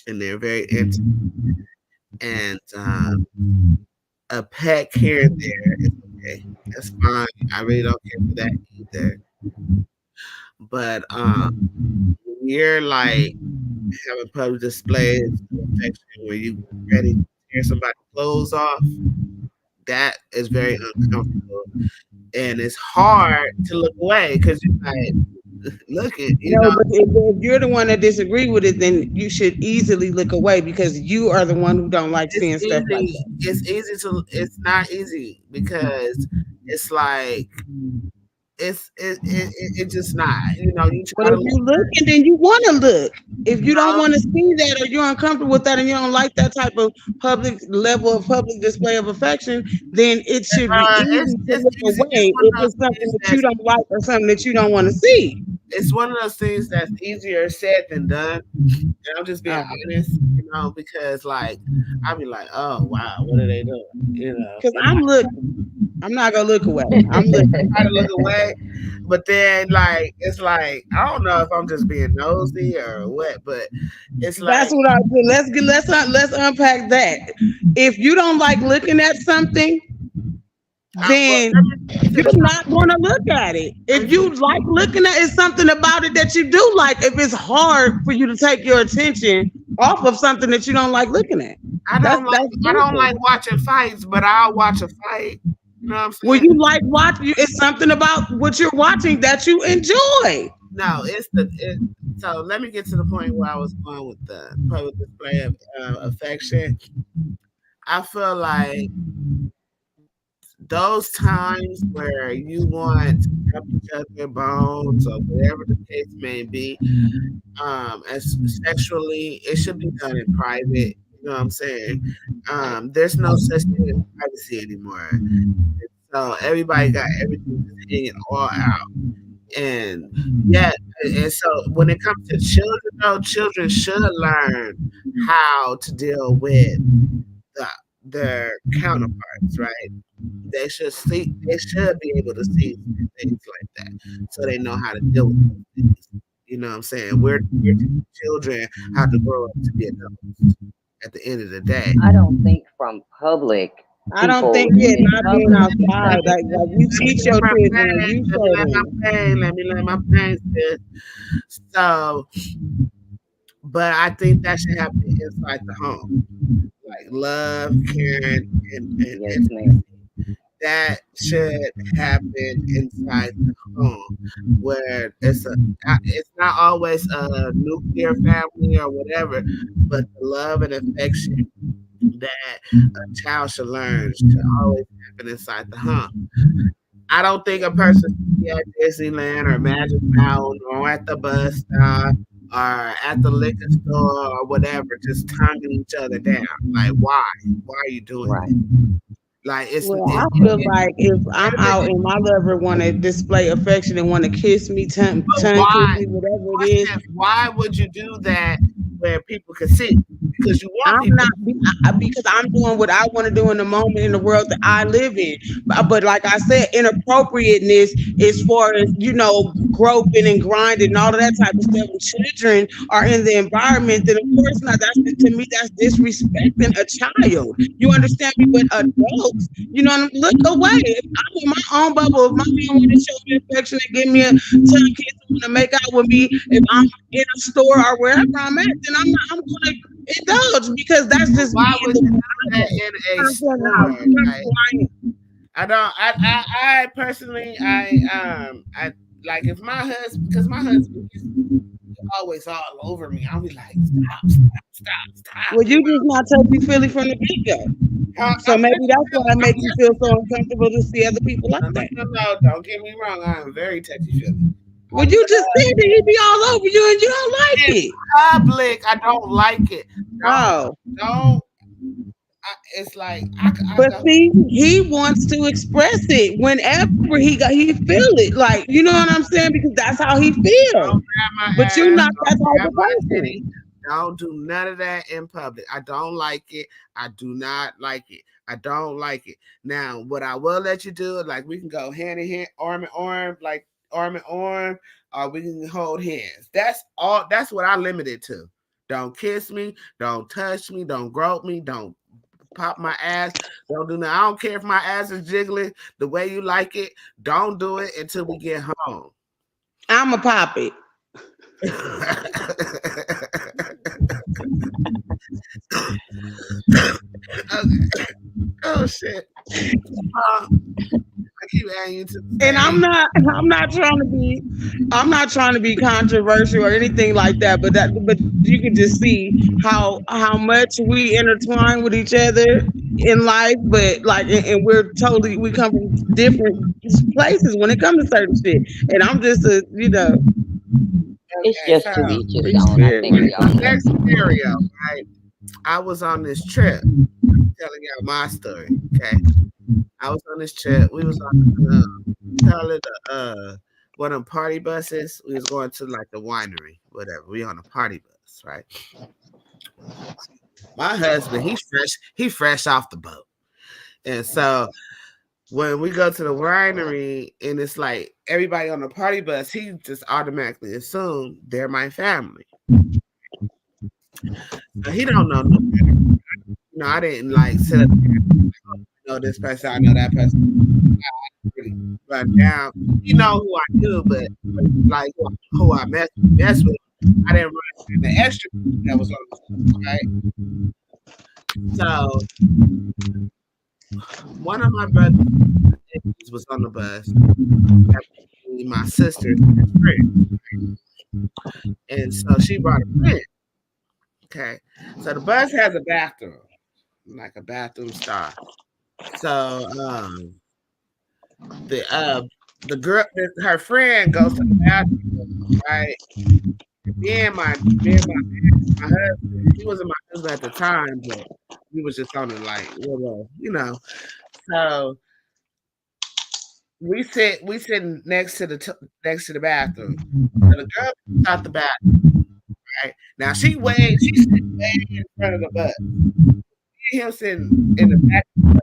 and they're very intimate. And a peck here and there is okay. That's fine. I really don't care for that either. But when you're like having public displays of affection where you ready to tear somebody's clothes off, that is very uncomfortable. And it's hard to look away because you're like, look it, No, but if you're the one that disagree with it, then you should easily look away because you are the one who don't like it's seeing stuff like easy. that. It's not easy because it's like it's just not. You But try if to look, you look and then you want to look, if you don't know, want to see that or you're uncomfortable with that and you don't like that type of public level of public display of affection, then it should be easy to it's look easy. It's away one if of those it's something things that you that's don't like or something that you don't want to see. it's one of those things that's easier said than done. And I'm just being honest, because like I'll be like, oh wow, what are they doing? Because I'm looking. I'm not gonna look away. I'm looking. Try to look away, but then like it's like I don't know if I'm just being nosy or what, but it's That's like what I do. Let's unpack that. If you don't like looking at something, well, then let me you're finish my not going to look at it. If you like looking at it's something about it that you do like. If it's hard for you to take your attention off of something that you don't like looking at, that's I don't different. like watching fights, but I'll watch a fight. You know what I'm Well, saying? you like watching. It's something about what you're watching that you enjoy. No, so let me get to the point where I was going with the public display of affection. I feel like those times where you want to rub each other bones or whatever the case may be, as sexually, it should be done in private. You know what I'm saying? There's no such thing as privacy anymore. So everybody got everything just hanging all out. And yeah, and so when it comes to children, though, children should learn how to deal with the, their counterparts, right? They should be able to see things like that, so they know how to deal with those things. You know what I'm saying? We're teaching children how to grow up to be adults. At the end of the day, I don't think from public I don't people think it in not being public. outside. Like you teach your children, and you let me show let my them. pain, let me let my pain sit. So, but I think that should happen inside the home, like love, caring, and Yes, intimacy. ma'am. That should happen inside the home, where it's not always a nuclear family or whatever, but the love and affection that a child should learn should always happen inside the home. I don't think a person should be at Disneyland or Magic Mountain or at the bus stop or at the liquor store or whatever, just tonguing each other down. Like, why? Why are you doing Right. it? Like, Well, I feel like if I'm out every- and my lover want to display affection and want to kiss me, but tongue kiss why? me, whatever it is, Question: why would you do that where people can see? Because you want I'm people. not because I'm doing what I want to do in the moment in the world that I live in. But like I said, inappropriateness as far as groping and grinding and all of that type of stuff. When children are in the environment, then of course not. That's to me that's disrespecting a child. You understand me? But adults, look away. If I'm in my own bubble, if my man want to show me affection and give me a tongue kiss and want to make out with me, if I'm in a store or wherever I'm at, then I'm gonna indulge because that's just me Why in would the you do way. that in a I'm saying how store? Like, I don't. I personally, I like if my husband, because my husband is always all over me. I'll be like, stop. well, you just not touchy feely from the get go. So I'm maybe that's why it I'm makes you feel so uncomfortable to see other people like that. no. Don't get me wrong. I am very touchy feely. Well, you just said that he be all over you and you don't like In it. public, I don't like it. Oh, Don't. It's like I but go. see, he wants to express it whenever he feel it. Like you know what I'm saying? Because that's how he feels. Don't grab my But you're ass. not that Don't type grab of my titty. person. Don't do none of that in public. I don't like it. I do not like it. I don't like it. Now, what I will let you do, like we can go hand in hand, arm in arm, like arm in arm, or we can hold hands. That's all. That's what I limited to. Don't kiss me. Don't touch me. Don't grope me. Don't pop my ass. Don't do that. I don't care if my ass is jiggling the way you like it. Don't do it until we get home. I'ma pop it. Okay. Oh shit. I keep adding you to the And I'm stage. not trying to be controversial or anything like that, but you can just see how much we intertwine with each other in life, but like and we come from different places when it comes to certain shit. And I'm just It's Okay, just so to each his free own. I spirit think when it we all comes to know. next that. scenario, right? I was on this trip, telling y'all my story. Okay. I was on this trip. We was on call it one of them party buses. We was going to like the winery, whatever. We on a party bus, right? My husband, he fresh off the boat. And so when we go to the winery and it's like everybody on the party bus, he just automatically assumed they're my family. So he don't know no better. You know, I didn't like sit up there. I know this person, I know that person. Really run down. You know who I knew, but like who I mess with, I didn't run the extra that was on the bus, right? So one of my brothers was on the bus. My sister's friend, and so she brought a friend. Okay, so the bus has a bathroom, like a bathroom stall. So the girl, her friend goes to the bathroom, right? My husband, he wasn't my husband at the time, but we was just on it like, well, you know. So we sitting next to the bathroom. So the girl comes out the bathroom, right? Now she's sitting way in front of the bus. Him sitting in the back of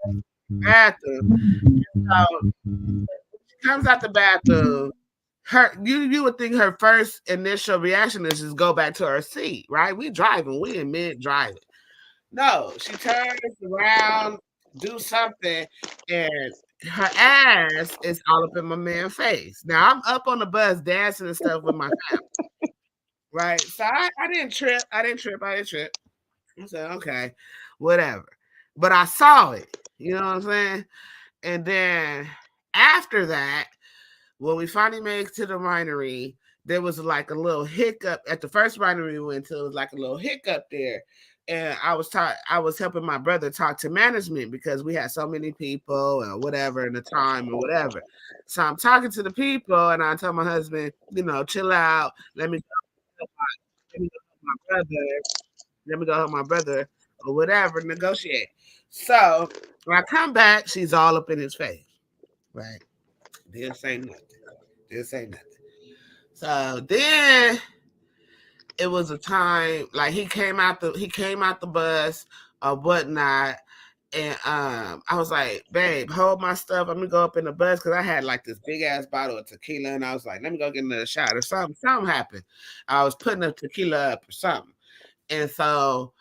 the bathroom. So she comes out the bathroom. You would think her first initial reaction is just go back to her seat, right? We driving, we in mid driving. No, she turns around, do something, and her ass is all up in my man's face. Now I'm up on the bus dancing and stuff with my family, right? So I didn't trip. I didn't trip. I said, okay, whatever. But I saw it. You know what I'm saying? And then after that, when we finally made it to the winery, there was like a little hiccup at the first winery we went to. It was like a little hiccup there, and I was helping my brother talk to management because we had so many people and whatever in the time or whatever. So I'm talking to the people, and I tell my husband, you know, chill out. Let me go help my brother. Let me go help my brother or whatever, negotiate. So when I come back, she's all up in his face, right? Didn't say nothing. So then it was a time like he came out the bus or whatnot, and I was like, babe, hold my stuff. Let me go up in the bus because I had like this big ass bottle of tequila, and I was like, let me go get another shot or something. Something happened. I was putting the tequila up or something, and so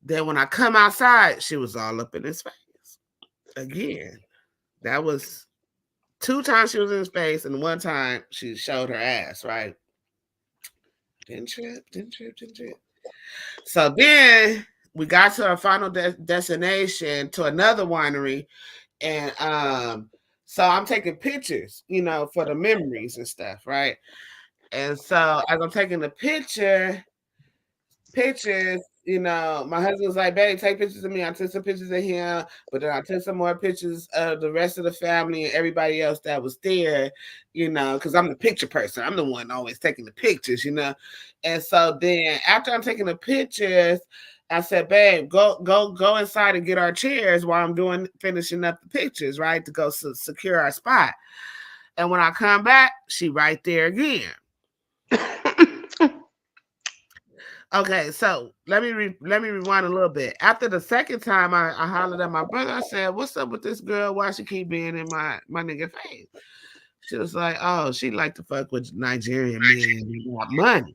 then when I come outside, she was all up in his face again. That was 2 times she was in his face, and 1 time she showed her ass, right? Didn't trip. So then we got to our final destination to another winery, and so I'm taking pictures, you know, for the memories and stuff, right? And so as I'm taking the pictures, you know, my husband was like, babe, take pictures of me. I took some pictures of him, but then I took some more pictures of the rest of the family and everybody else that was there, you know, because I'm the picture person. I'm the one always taking the pictures, you know. And so then after I'm taking the pictures, I said, babe, go inside and get our chairs while I'm finishing up the pictures, right? To go secure our spot. And when I come back, she right there again. Okay, so let me rewind a little bit. After the second time, I hollered at my brother. I said, "What's up with this girl? Why she keep being in my nigga face?" She was like, "Oh, she like to fuck with Nigerian men who want money."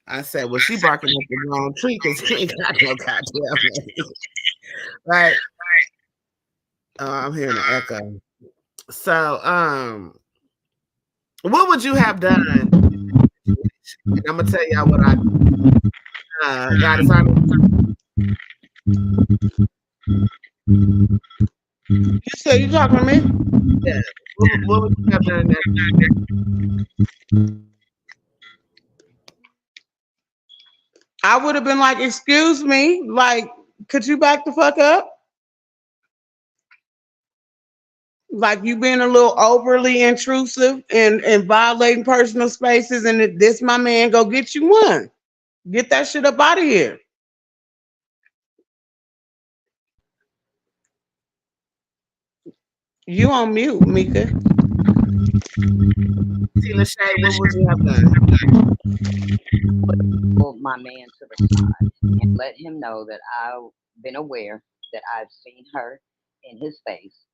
I said, "Well, she barking up the wrong tree because she ain't got no goddamn money." Right? Oh, I'm hearing an echo. So, what would you have done? And I'm gonna tell y'all what I got us on. You said you talking to me? Yeah. What would you have done next? I would have been like, excuse me, like, could you back the fuck up? Like you being a little overly intrusive and violating personal spaces, and this my man, go get you one. Get that shit up out of here. You on mute, Mika. Lachey, what would you have done? Pull my man to the side and let him know that I've been aware that I've seen her in his face.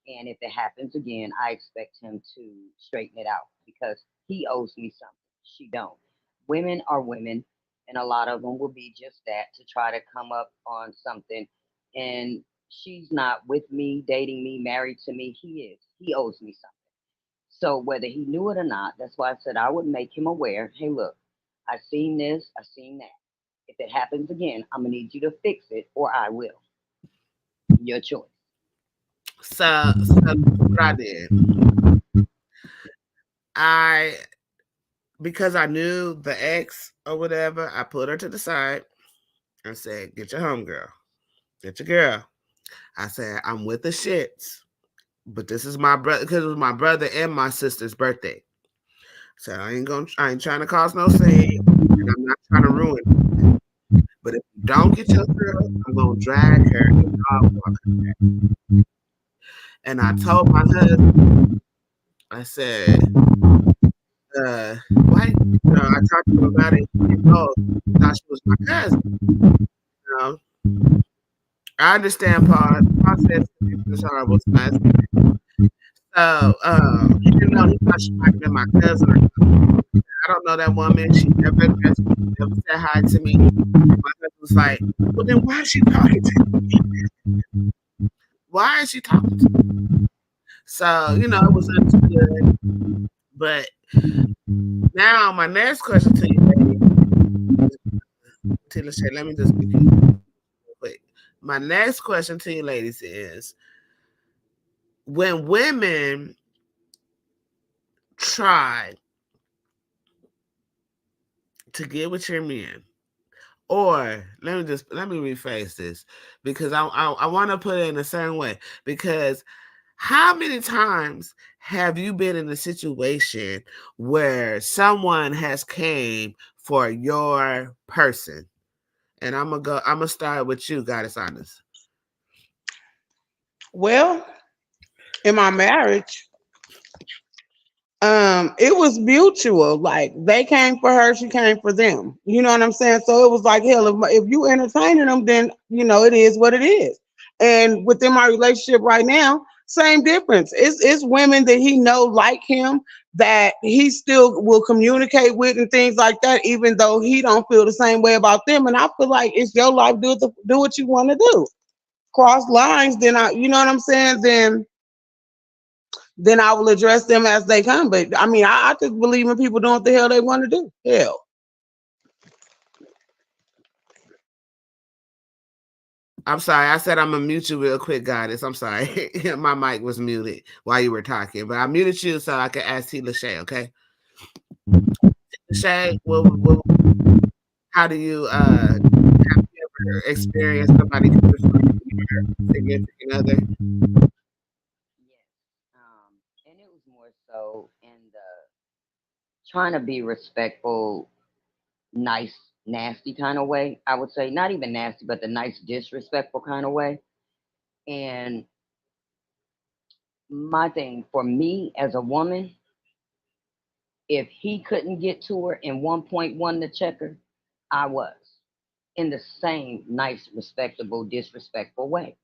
And if it happens again, I expect him to straighten it out because he owes me something. She don't. Women are women, and a lot of them will be just that to try to come up on something. And she's not with me, dating me, married to me. He is. He owes me something. So whether he knew it or not, that's why I said I would make him aware. Hey, look, I seen this, I seen that. If it happens again, I'm gonna need you to fix it, or I will. Your choice. So what I did, I because I knew the ex or whatever, I put her to the side and said, "Get your homegirl, get your girl." I said, "I'm with the shits, but this is my brother because it was my brother and my sister's birthday. So I ain't trying to cause no scene, and I'm not trying to ruin it. But if you don't get your girl, I'm gonna drag her and dog walk her." And I told my husband, I said, why? I talked to him about it. He thought she was my cousin. You know, I understand, Paul. Paul said it's horrible to us. So he didn't know he thought she might have been my cousin or something. I don't know that woman. She never addressed me, never said hi to me. My husband was like, well, then why is she talking to me? Why is she talking to me? So, it was understood. But now my next question to you, ladies, let me just get you real quick. My next question to you, ladies, is when women try to get with your men, or let me rephrase this because I want to put it in a certain way. Because how many times have you been in a situation where someone has came for your person? And I'm gonna start with you, Goddess Honest. Well, in my marriage, it was mutual. Like they came for her, she came for them. You know what I'm saying? So it was like, hell, if you entertaining them, then it is what it is. And within my relationship right now, same difference. It's women that he know like him that he still will communicate with and things like that, even though he don't feel the same way about them. And I feel like it's your life. Do what you want to do. Cross lines, then you know what I'm saying? Then I will address them as they come. But I mean, I just believe in people doing what the hell they want to do. Hell. I'm sorry. I said I'm gonna mute you real quick, Goddess. I'm sorry. My mic was muted while you were talking, but I muted you so I could ask T. Lachey, okay? Lachey, how do you have you ever experienced somebody disrespecting your significant other? Yes. And it was more so in the trying to be respectful, nice, nasty kind of way. I would say not even nasty, but the nice, disrespectful kind of way. And my thing for me as a woman, if he couldn't get to her in 1.1 to check her, I was in the same nice, respectable, disrespectful way.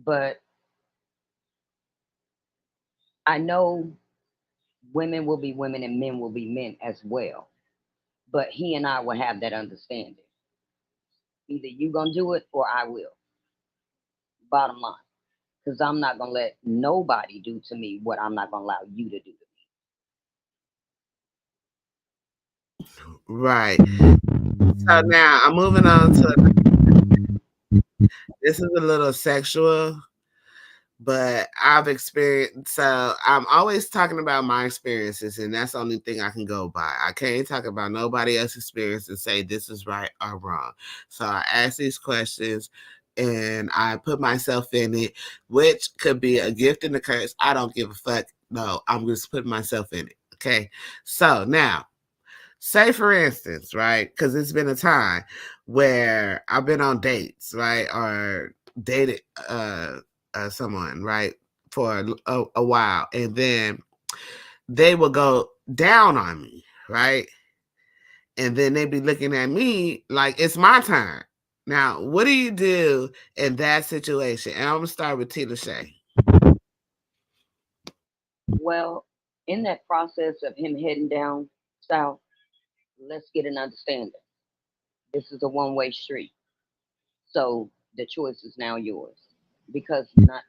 But I know women will be women and men will be men as well. But he and I will have that understanding. Either you gonna do it or I will. Bottom line. Because I'm not gonna let nobody do to me what I'm not gonna allow you to do to me. Right. So now I'm moving on to this is a little sexual, but I've experienced. So I'm always talking about my experiences, and that's the only thing I can go by. I can't talk about nobody else's experience and say this is right or wrong. So I ask these questions and I put myself in it, which could be a gift and a curse. I don't give a fuck. No, I'm just putting myself in it. Okay. So now, say for instance, right? Because it's been a time where I've been on dates, right? Or dated someone, right? For a while. And then they will go down on me, right? And then they be looking at me like it's my turn. Now, what do you do in that situation? And I'm gonna start with Tina Shay. Well, in that process of him heading down south, let's get an understanding. This is a one-way street. So the choice is now yours. Because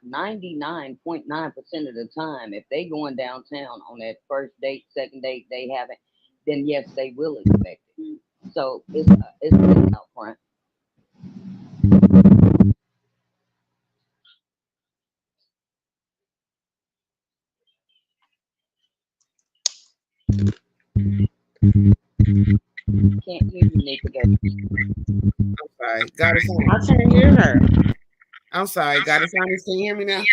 99.9% of the time, if they going downtown on that first date, second date, they haven't, then yes, they will expect it. So it's out front. Can't hear you, Nick. Again. I'm sorry. Goddess I can't hear her. I'm sorry. Goddess Honest, can you hear me now?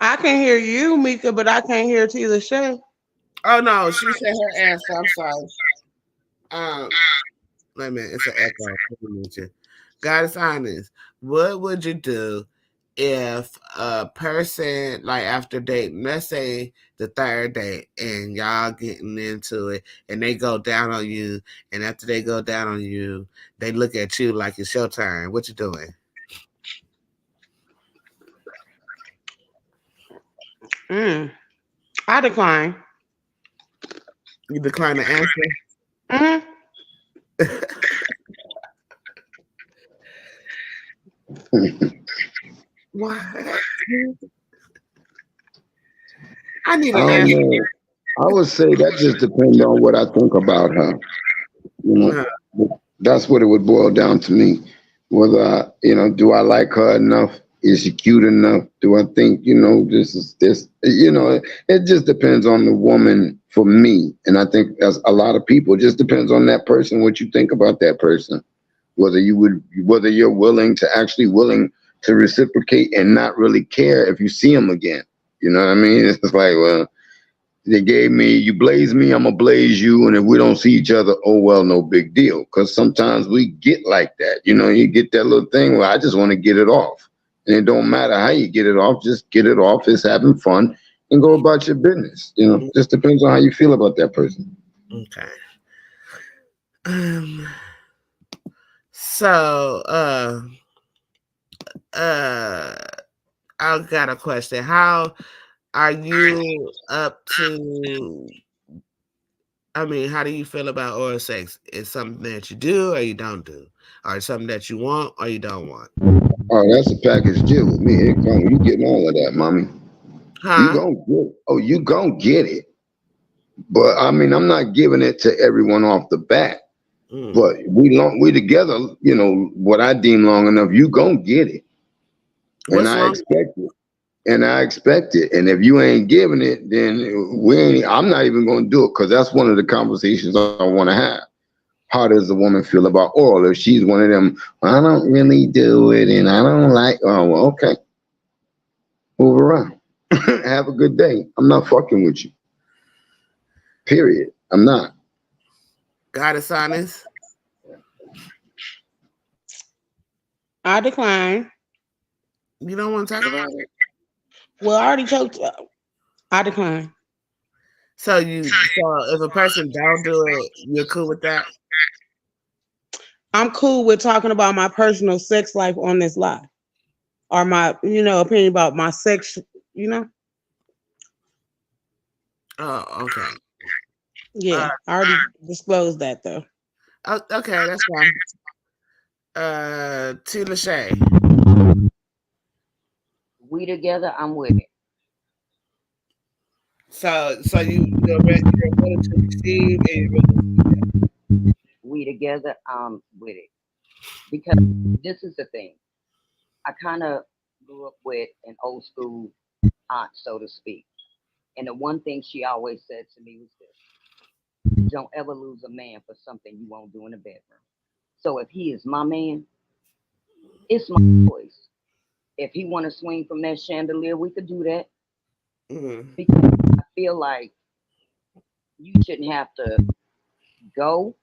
I can hear you, Mika, but I can't hear Tila Shay. Oh no, she said her answer. I'm sorry. Um, wait a minute, it's an echo. Goddess Honest, what would you do if a person like after dating, let's say the third date, and y'all getting into it, and they go down on you, and after they go down on you, they look at you like it's your turn. What you doing? I decline. You decline the answer. What? I need an answer. I would say that just depends on what I think about her. You know, that's what it would boil down to me. Whether do I like her enough? Is she cute enough? Do I think this is this? It just depends on the woman for me, and I think as a lot of people, it just depends on that person. What you think about that person, whether you're willing to reciprocate and not really care if you see them again. You know what I mean? It's just like, well, you blaze me, I'm gonna blaze you, and if we don't see each other, oh well, no big deal. Because sometimes we get like that. You get that little thing where I just want to get it off, and it don't matter how you get it off, just get it off. It's having fun, and go about your business. Just depends on how you feel about that person. Okay. So, I got a question. How are you up to? I mean, how do you feel about oral sex? Is something that you do or you don't do, or something that you want or you don't want? Oh, that's a package deal with me. Here come you getting all of that, mommy. You Huh? gonna get it. Oh, you gonna get it. But I mean, I'm not giving it to everyone off the bat. But we together, what I deem long enough, you gonna get it. And What's I wrong? expect it. And if you ain't giving it, then I'm not even gonna do it, because that's one of the conversations I want to have. How does the woman feel about oral? If she's one of them, I don't really do it and I don't like, oh well, okay. Move around. Have a good day. I'm not fucking with you. Period. I'm not. Goddess Honest. I decline. You don't want to talk about it? Well, I already choked. I decline. So if a person don't do it, you're cool with that? I'm cool with talking about my personal sex life on this live, or my, opinion about my sex, Oh, okay. Yeah, I already disclosed that though. Okay, that's fine. To Lachey. We together, I'm with it. So you're ready to receive and We together, I'm with it. Because this is the thing. I kind of grew up with an old school aunt, so to speak. And the one thing she always said to me was this: don't ever lose a man for something you won't do in the bedroom. So if he is my man, it's my choice. If he want to swing from that chandelier, we could do that. Because I feel like you shouldn't have to go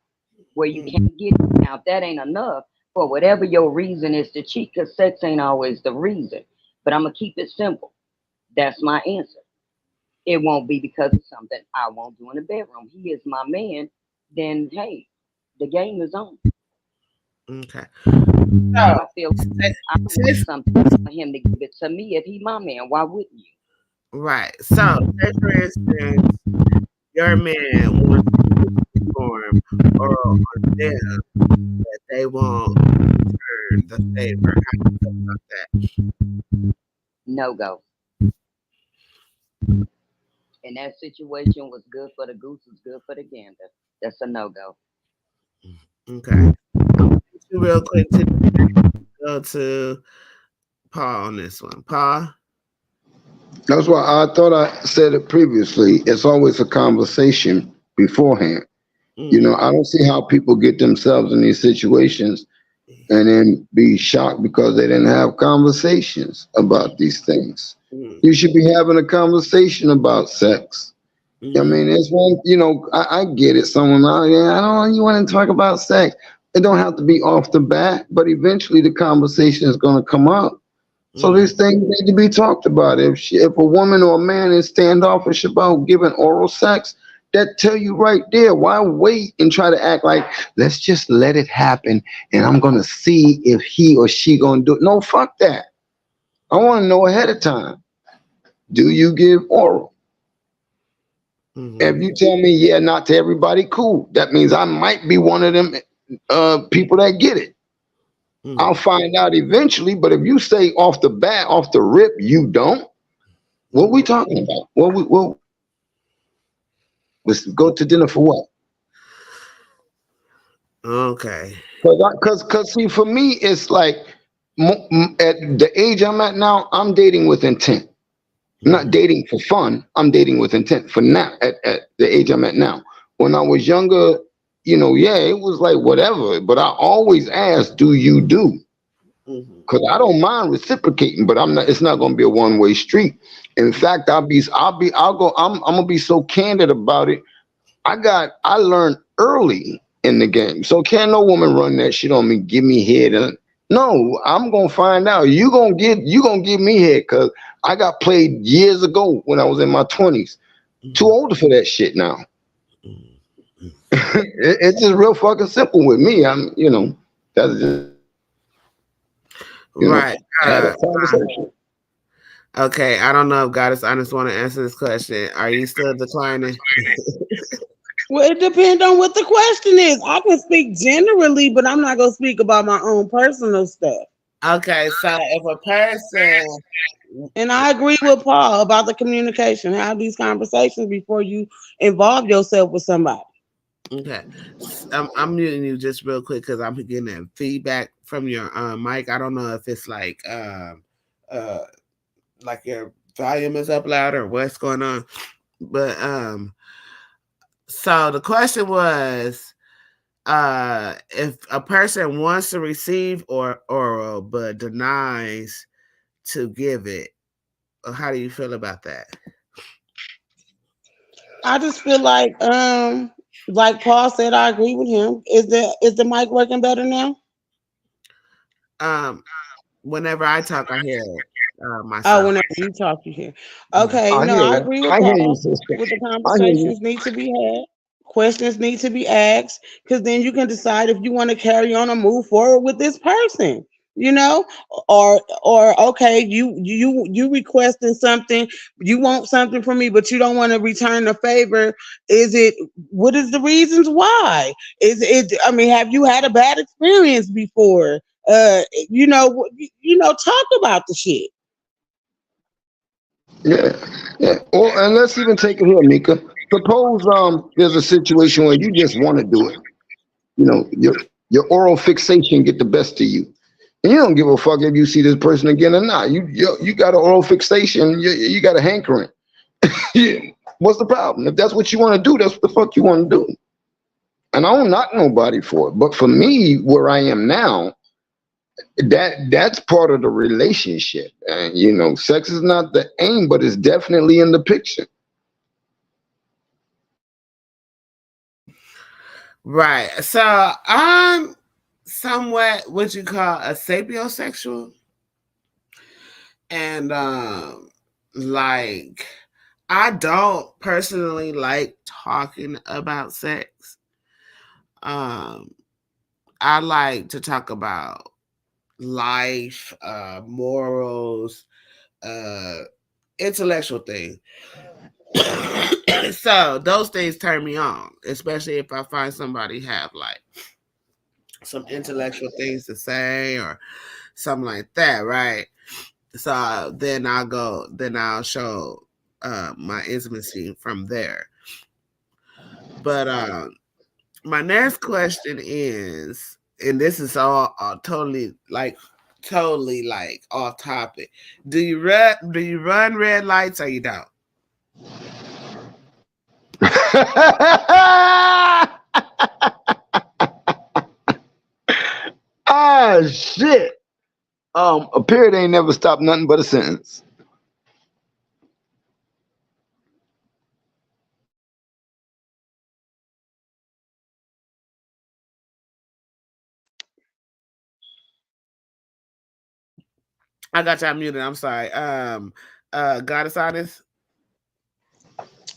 where you can't get it. Now, if that ain't enough, for whatever your reason is to cheat, because sex ain't always the reason. But I'm going to keep it simple. That's my answer. It won't be because of something I won't do in the bedroom. He is my man. Then, hey, the game is on. Okay. I feel I want something for him to give it to me if he my man. Why wouldn't you? Right. So, say for instance, your man wants to perform or on them that they won't return the favor. How do you feel about that? No go. And that situation was good for the goose, was good for the gander. That's a no go. Okay. Real quick to go to Paul on this one. Paul. That's why I thought I said it previously. It's always a conversation beforehand. You know, I don't see how people get themselves in these situations and then be shocked because they didn't have conversations about these things. You should be having a conversation about sex. I mean, it's one, you know, I get it. Someone, oh, yeah, I don't know, you want to talk about sex. It don't have to be off the bat, but eventually the conversation is going to come up. So these things need to be talked about. If a woman or a man is standoffish about giving oral sex, that tell you right there. Why wait and try to act like let's just let it happen and I'm gonna see if he or she gonna do it? No, fuck that. I want to know ahead of time. Do you give oral? If you tell me yeah, not to everybody, cool. That means I might be one of them people that get it. I'll find out eventually, but if you say off the bat, off the rip, you don't, what we talking about? Let's go to dinner for what? Okay. Because see, for me, it's like at the age I'm at now, I'm dating with intent. I'm not dating for fun. I'm dating with intent for now, at the age I'm at now. When I was younger, you know, yeah, it was like whatever, but I always asked, do you do? Because I don't mind reciprocating, but I'm not. It's not going to be a one-way street. In fact, I'm gonna be so candid about it. I learned early in the game, so can't no woman run that shit on me, give me head. No, I'm gonna find out. You gonna give me head because I got played years ago when I was in my 20s. Too old for that shit now. It's just real fucking simple with me. You know, that's just. Right. Okay. I don't know if Goddess Honest want to answer this question. Are you still declining? Well, it depends on what the question is. I can speak generally, but I'm not gonna speak about my own personal stuff. Okay, so if a person, and I agree with Paul about the communication, have these conversations before you involve yourself with somebody. Okay, I'm muting you just real quick because I'm getting that feedback from your mic. I don't know if it's like your volume is up loud or what's going on, but so the question was, if a person wants to receive oral but denies to give it, how do you feel about that? I just feel like Paul said, I agree with him. Is the mic working better now? Whenever I talk, I hear myself. Oh, whenever you talk, you hear. Okay, I agree with Paul. With the conversations need to be had, questions need to be asked, because then you can decide if you want to carry on or move forward with this person. You know, or okay, you requesting something, you want something from me, but you don't want to return the favor. What is the reasons why? I mean, have you had a bad experience before? Talk about the shit. Yeah. Or and let's even take it here, Mika. Suppose there's a situation where you just want to do it. You know, your oral fixation get the best of you. And you don't give a fuck if you see this person again or not. You got an oral fixation, you got a hankering. Yeah. What's the problem? If that's what you want to do, that's what the fuck you want to do. And I don't knock nobody for it. But for me, where I am now, that's part of the relationship. And you know, sex is not the aim, but it's definitely in the picture. Right. So I'm somewhat what you call a sapiosexual. And like I don't personally like talking about sex. I like to talk about life, morals, intellectual things. So those things turn me on, especially if I find somebody have like some intellectual things to say or something like that, right? So then I'll show my intimacy from there. But my next question is, and this is all totally like off topic. Do you run red lights or you don't? Ah, shit. A period ain't never stopped nothing but a sentence. I got y'all muted. I'm sorry. Goddess honest.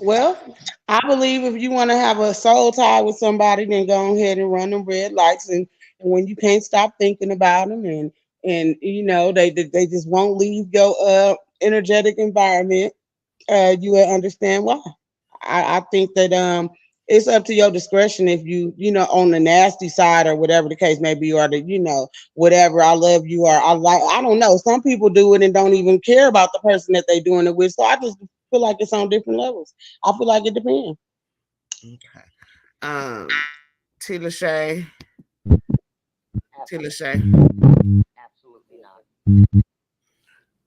Well, I believe if you want to have a soul tie with somebody, then go ahead and run them red lights, and when you can't stop thinking about them, and they just won't leave your energetic environment, you will understand why. I think that it's up to your discretion if on the nasty side or whatever the case may be, or the whatever, I love you, or I don't know. Some people do it and don't even care about the person that they doing it with. So I just feel like it's on different levels. I feel like it depends. Okay. Tila Shay. Tila Shay. Absolutely not.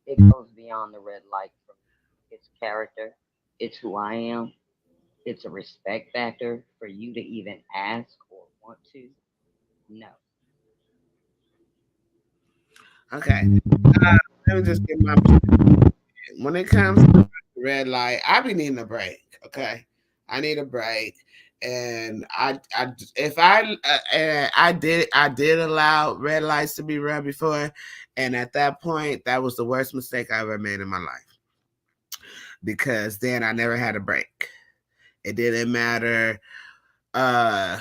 It goes beyond the red light for me. It's character. It's who I am. It's a respect factor for you to even ask or want to. No. Okay. Let me just get my. When it comes to red light, I be needing a break. Okay, I need a break, and I did allow red lights to be run before, and at that point, that was the worst mistake I ever made in my life because then I never had a break. It didn't matter uh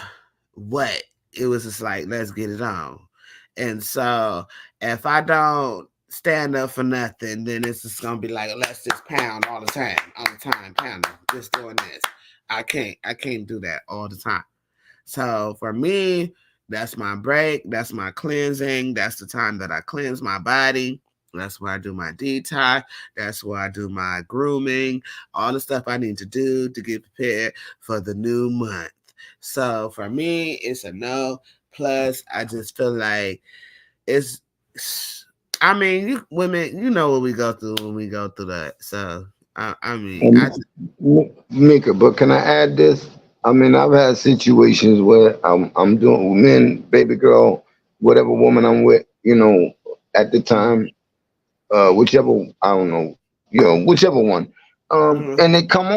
what, it was just like let's get it on. And so if I don't stand up for nothing, then it's just gonna be like let's just pound all the time, pounding, just doing this. I can't do that all the time. So for me, that's my break, that's my cleansing, that's the time that I cleanse my body. That's where I do my detox. That's where I do my grooming, all the stuff I need to do to get prepared for the new month. So for me, it's a no. Plus, I just feel like it's. I mean, women, you know what we go through when we go through that. So I mean, I And just, Mika, but can I add this? I mean, I've had situations where I'm doing men, baby girl, whatever woman I'm with, at the time, whichever I don't know, whichever one, mhm. and they come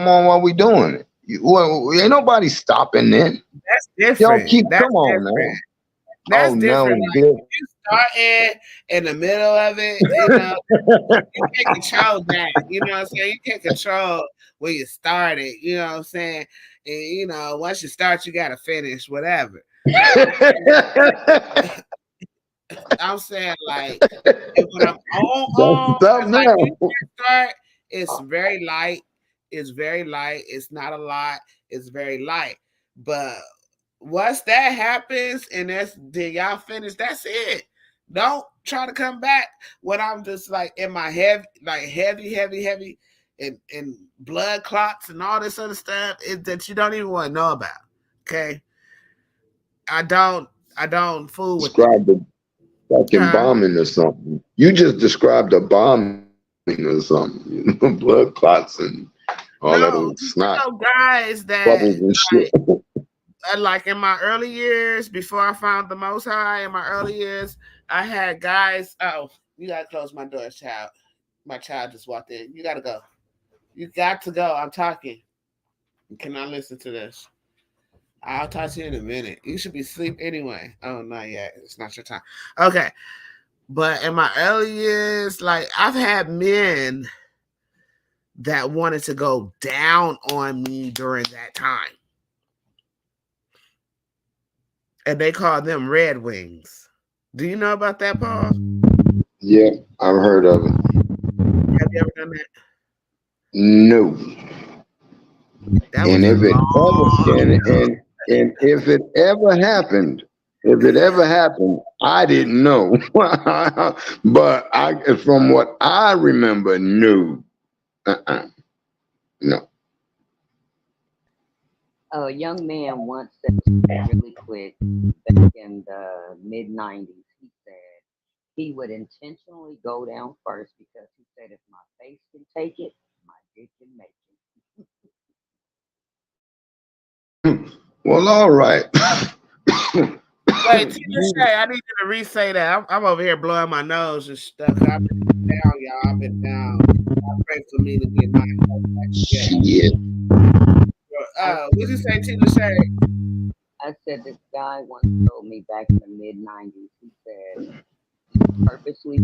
on while we doing it. Well, ain't nobody stopping then. That's Y'all different. keep That's come on different. now. That's Oh, now different. it's Like good. if you start in the middle of it, you can't control that. You know what I'm saying? You can't control where you started. You know what I'm saying? And once you start, you gotta finish whatever. I'm saying like if when I'm That's on, what's up because like when you now. first start, it's very light. It's very light. It's not a lot. It's very light. But once that happens and then y'all finish, that's it. Don't try to come back when I'm just like in my heavy, and blood clots and all this other stuff that you don't even want to know about. Okay, I don't fool with that. Describe the fucking Huh? bombing or something. You just described a bombing or something. Blood clots and all that old No, snot, guys that bubbles and shit. like in my early years before I found the Most High. In my early years, I had guys. Oh, you gotta close my door, child. My child just walked in. You gotta go. You got to go. I'm talking. You cannot listen to this. I'll talk to you in a minute. You should be asleep anyway. Oh, not yet. It's not your time. Okay. But in my early years, like I've had men that wanted to go down on me during that time. And they called them Red Wings. Do you know about that, Paul? Yeah, I've heard of it. Have you ever done that? No. That And was a if it ever long and if it ever happened, if it ever happened, I didn't know. But I, from what I remember, no. Uh-uh. No. A young man once said to me really quick back in the mid 90s, he said he would intentionally go down first because he said, if my face can take it, my dick can make Well, all right. Wait, Tina Shay, I need you to re-say that. I'm over here blowing my nose and stuff. I've been down, y'all. I've been down. Pray for me to get my health back together. Shit. What'd you say, Tina Shay? I said this guy once told me back in the mid 90s, he said he purposely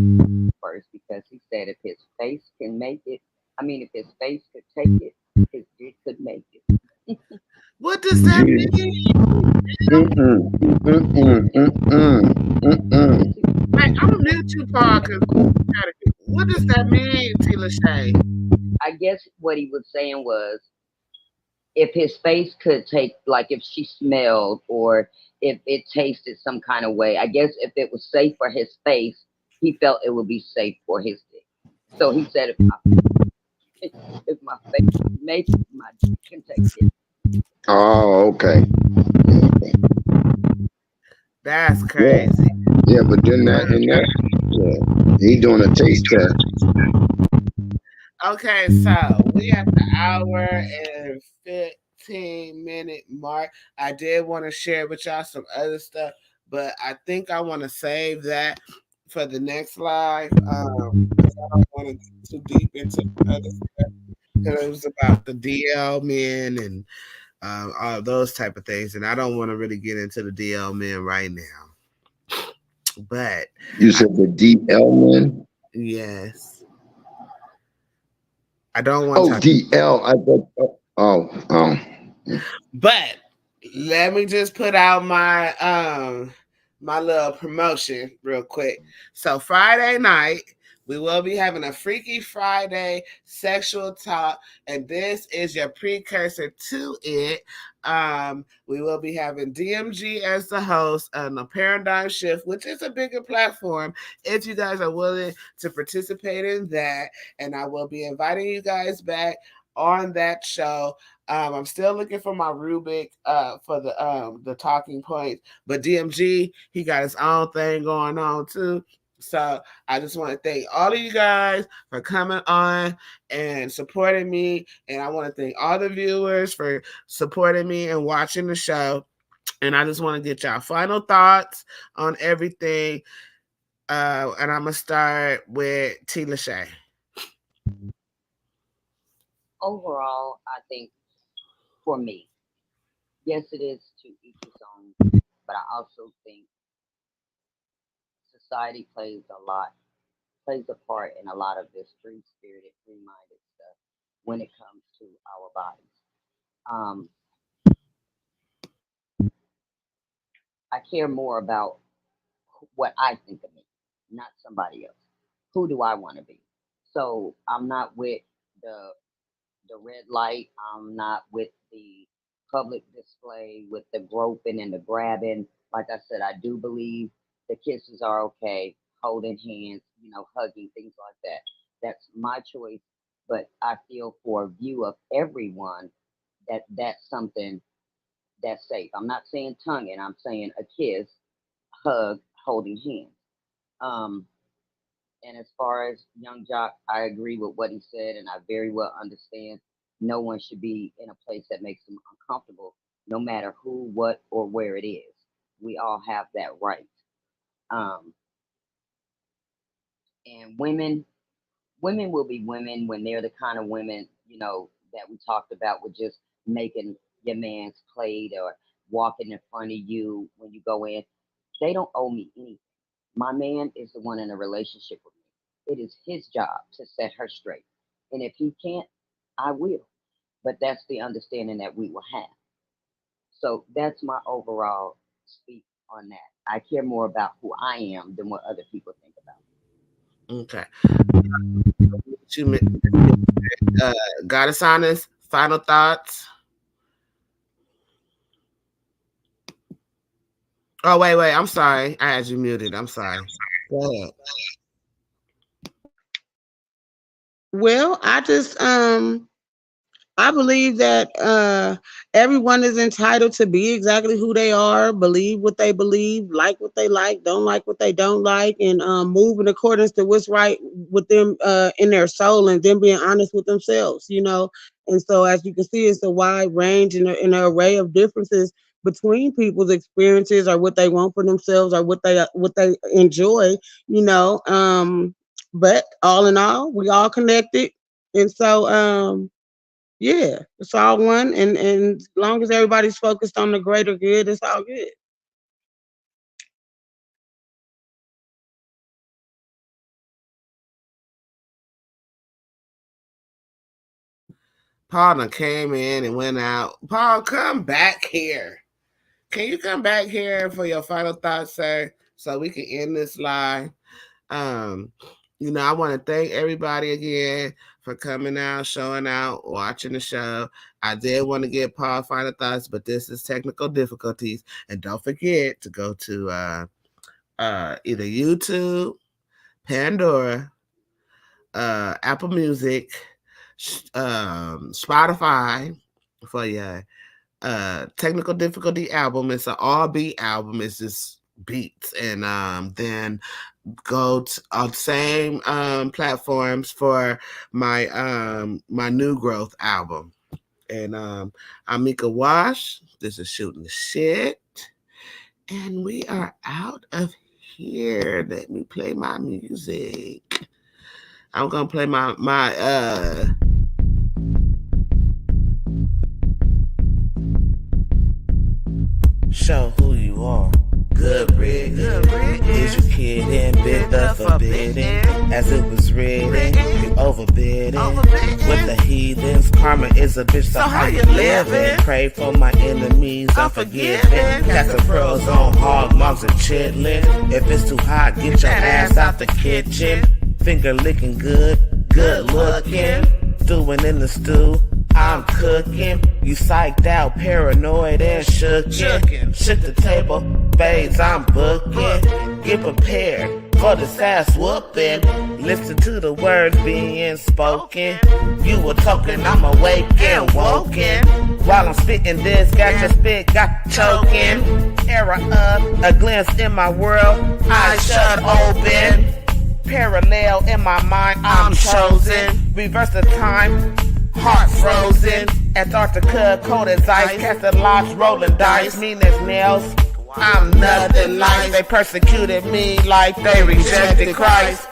first because he said if his face can make it, I mean, if his face could take it, his dick could make it. What does that mean? Mm-mm. Mm-mm. Mm-mm. Mm-mm. Wait, I'm gonna mute you, Paul, because what does that mean, Tina Shay? I guess what he was saying was if his face could take, like if she smelled or if it tasted some kind of way, I guess if it was safe for his face, he felt it would be safe for his dick. So he said, if my face can make it, my dick can take it. Oh, okay. That's Yeah. crazy. Yeah, but then that and that, yeah, he doing a taste test. Okay, so we at the hour and 15-minute mark. I did want to share with y'all some other stuff, but I think I want to save that for the next live. 'Cause I don't want to get too deep into other stuff because it was about the DL men and all those type of things, and I don't want to really get into the DL men right now. But You I, said the DL man? yes, I don't want Oh, to. DL. I thought. Oh. But let me just put out my little promotion real quick. So Friday night we will be having a Freaky Friday sexual talk, and this is your precursor to it. We will be having DMG as the host on the Paradigm Shift, which is a bigger platform. If you guys are willing to participate in that, and I will be inviting you guys back on that show. I'm still looking for my rubric for the talking points, but DMG he got his own thing going on too. So I just want to thank all of you guys for coming on and supporting me, and I want to thank all the viewers for supporting me and watching the show. And I just want to get y'all final thoughts on everything. And I'm gonna start with T. Lachey. Overall, I think for me, yes, it is to each his own, but I also think society plays a part in a lot of this free spirited, free minded stuff when it comes to our bodies. Um, I care more about what I think of me, not somebody else. Who do I want to be? So I'm not with the the red light. I'm not with the public display, with the groping and the grabbing. Like I said, I do believe the kisses are okay, holding hands, hugging, things like that. That's my choice. But I feel for a view of everyone that that's something that's safe. I'm not saying tonguing. I'm saying a kiss, hug, holding hands. Um, and as far as Young Jock, I agree with what he said, and I very well understand no one should be in a place that makes them uncomfortable, no matter who, what, or where it is. We all have that right. Um, and women will be women when they're the kind of women, that we talked about with just making your man's plate or walking in front of you when you go in. They don't owe me anything. My man is the one in a relationship with me. It is his job to set her straight. And if he can't, I will. But that's the understanding that we will have. So that's my overall speak on that. I care more about who I am than what other people think about me. Okay. Goddess Honest, final thoughts? Oh, wait. I'm sorry. I had you muted. I'm sorry. Go ahead. Well, I believe that everyone is entitled to be exactly who they are, believe what they believe, like what they like, don't like what they don't like, and move in accordance to what's right with them in their soul, and them being honest with themselves, you know. And so, as you can see, it's a wide range and an array of differences between people's experiences, or what they want for themselves, or what they enjoy, you know. But all in all, we all connected, and so yeah, it's all one, and as long as everybody's focused on the greater good, it's all good. Paul done came in and went out. Paul, come back here. Can you come back here for your final thoughts, sir, so we can end this live? You know, I want to thank everybody again for coming out, showing out, watching the show. I did want to get Paul final thoughts, but this is technical difficulties. And don't forget to go to either YouTube, Pandora, Apple Music, Spotify for your technical difficulty album. It's an all beat album. It's just beats, and then go to same platforms for my my new growth album. And I'm Mika Wash. This is Shooting the Shit, and we are out of here. Let me play my music. I'm gonna play my Show who you are. Good Rick. Is your kid in bid the forbidden? As it was written, you overbidding. With the heathens, karma is a bitch, so how you living? Pray for my enemies, unforgiving. Cast the pearls on hog moms and chitlin'. If it's too hot, get your ass out the kitchen. Finger licking good, good looking. Stewing in the stew, I'm cooking. You psyched out, paranoid and shookin'. Shook the table, babes, I'm booking. Get prepared for this ass whooping. Listen to the words being spoken. You were talking, I'm awake and woken. While I'm spitting this, got your spit, got choking. Era up, a glimpse in my world, eyes shut open. Parallel in my mind, I'm chosen. Reverse the time, heart frozen. Antarctica, cold as ice. Casting lots, rolling dice. Mean as nails, I'm nothing like. They persecuted me like they rejected Christ.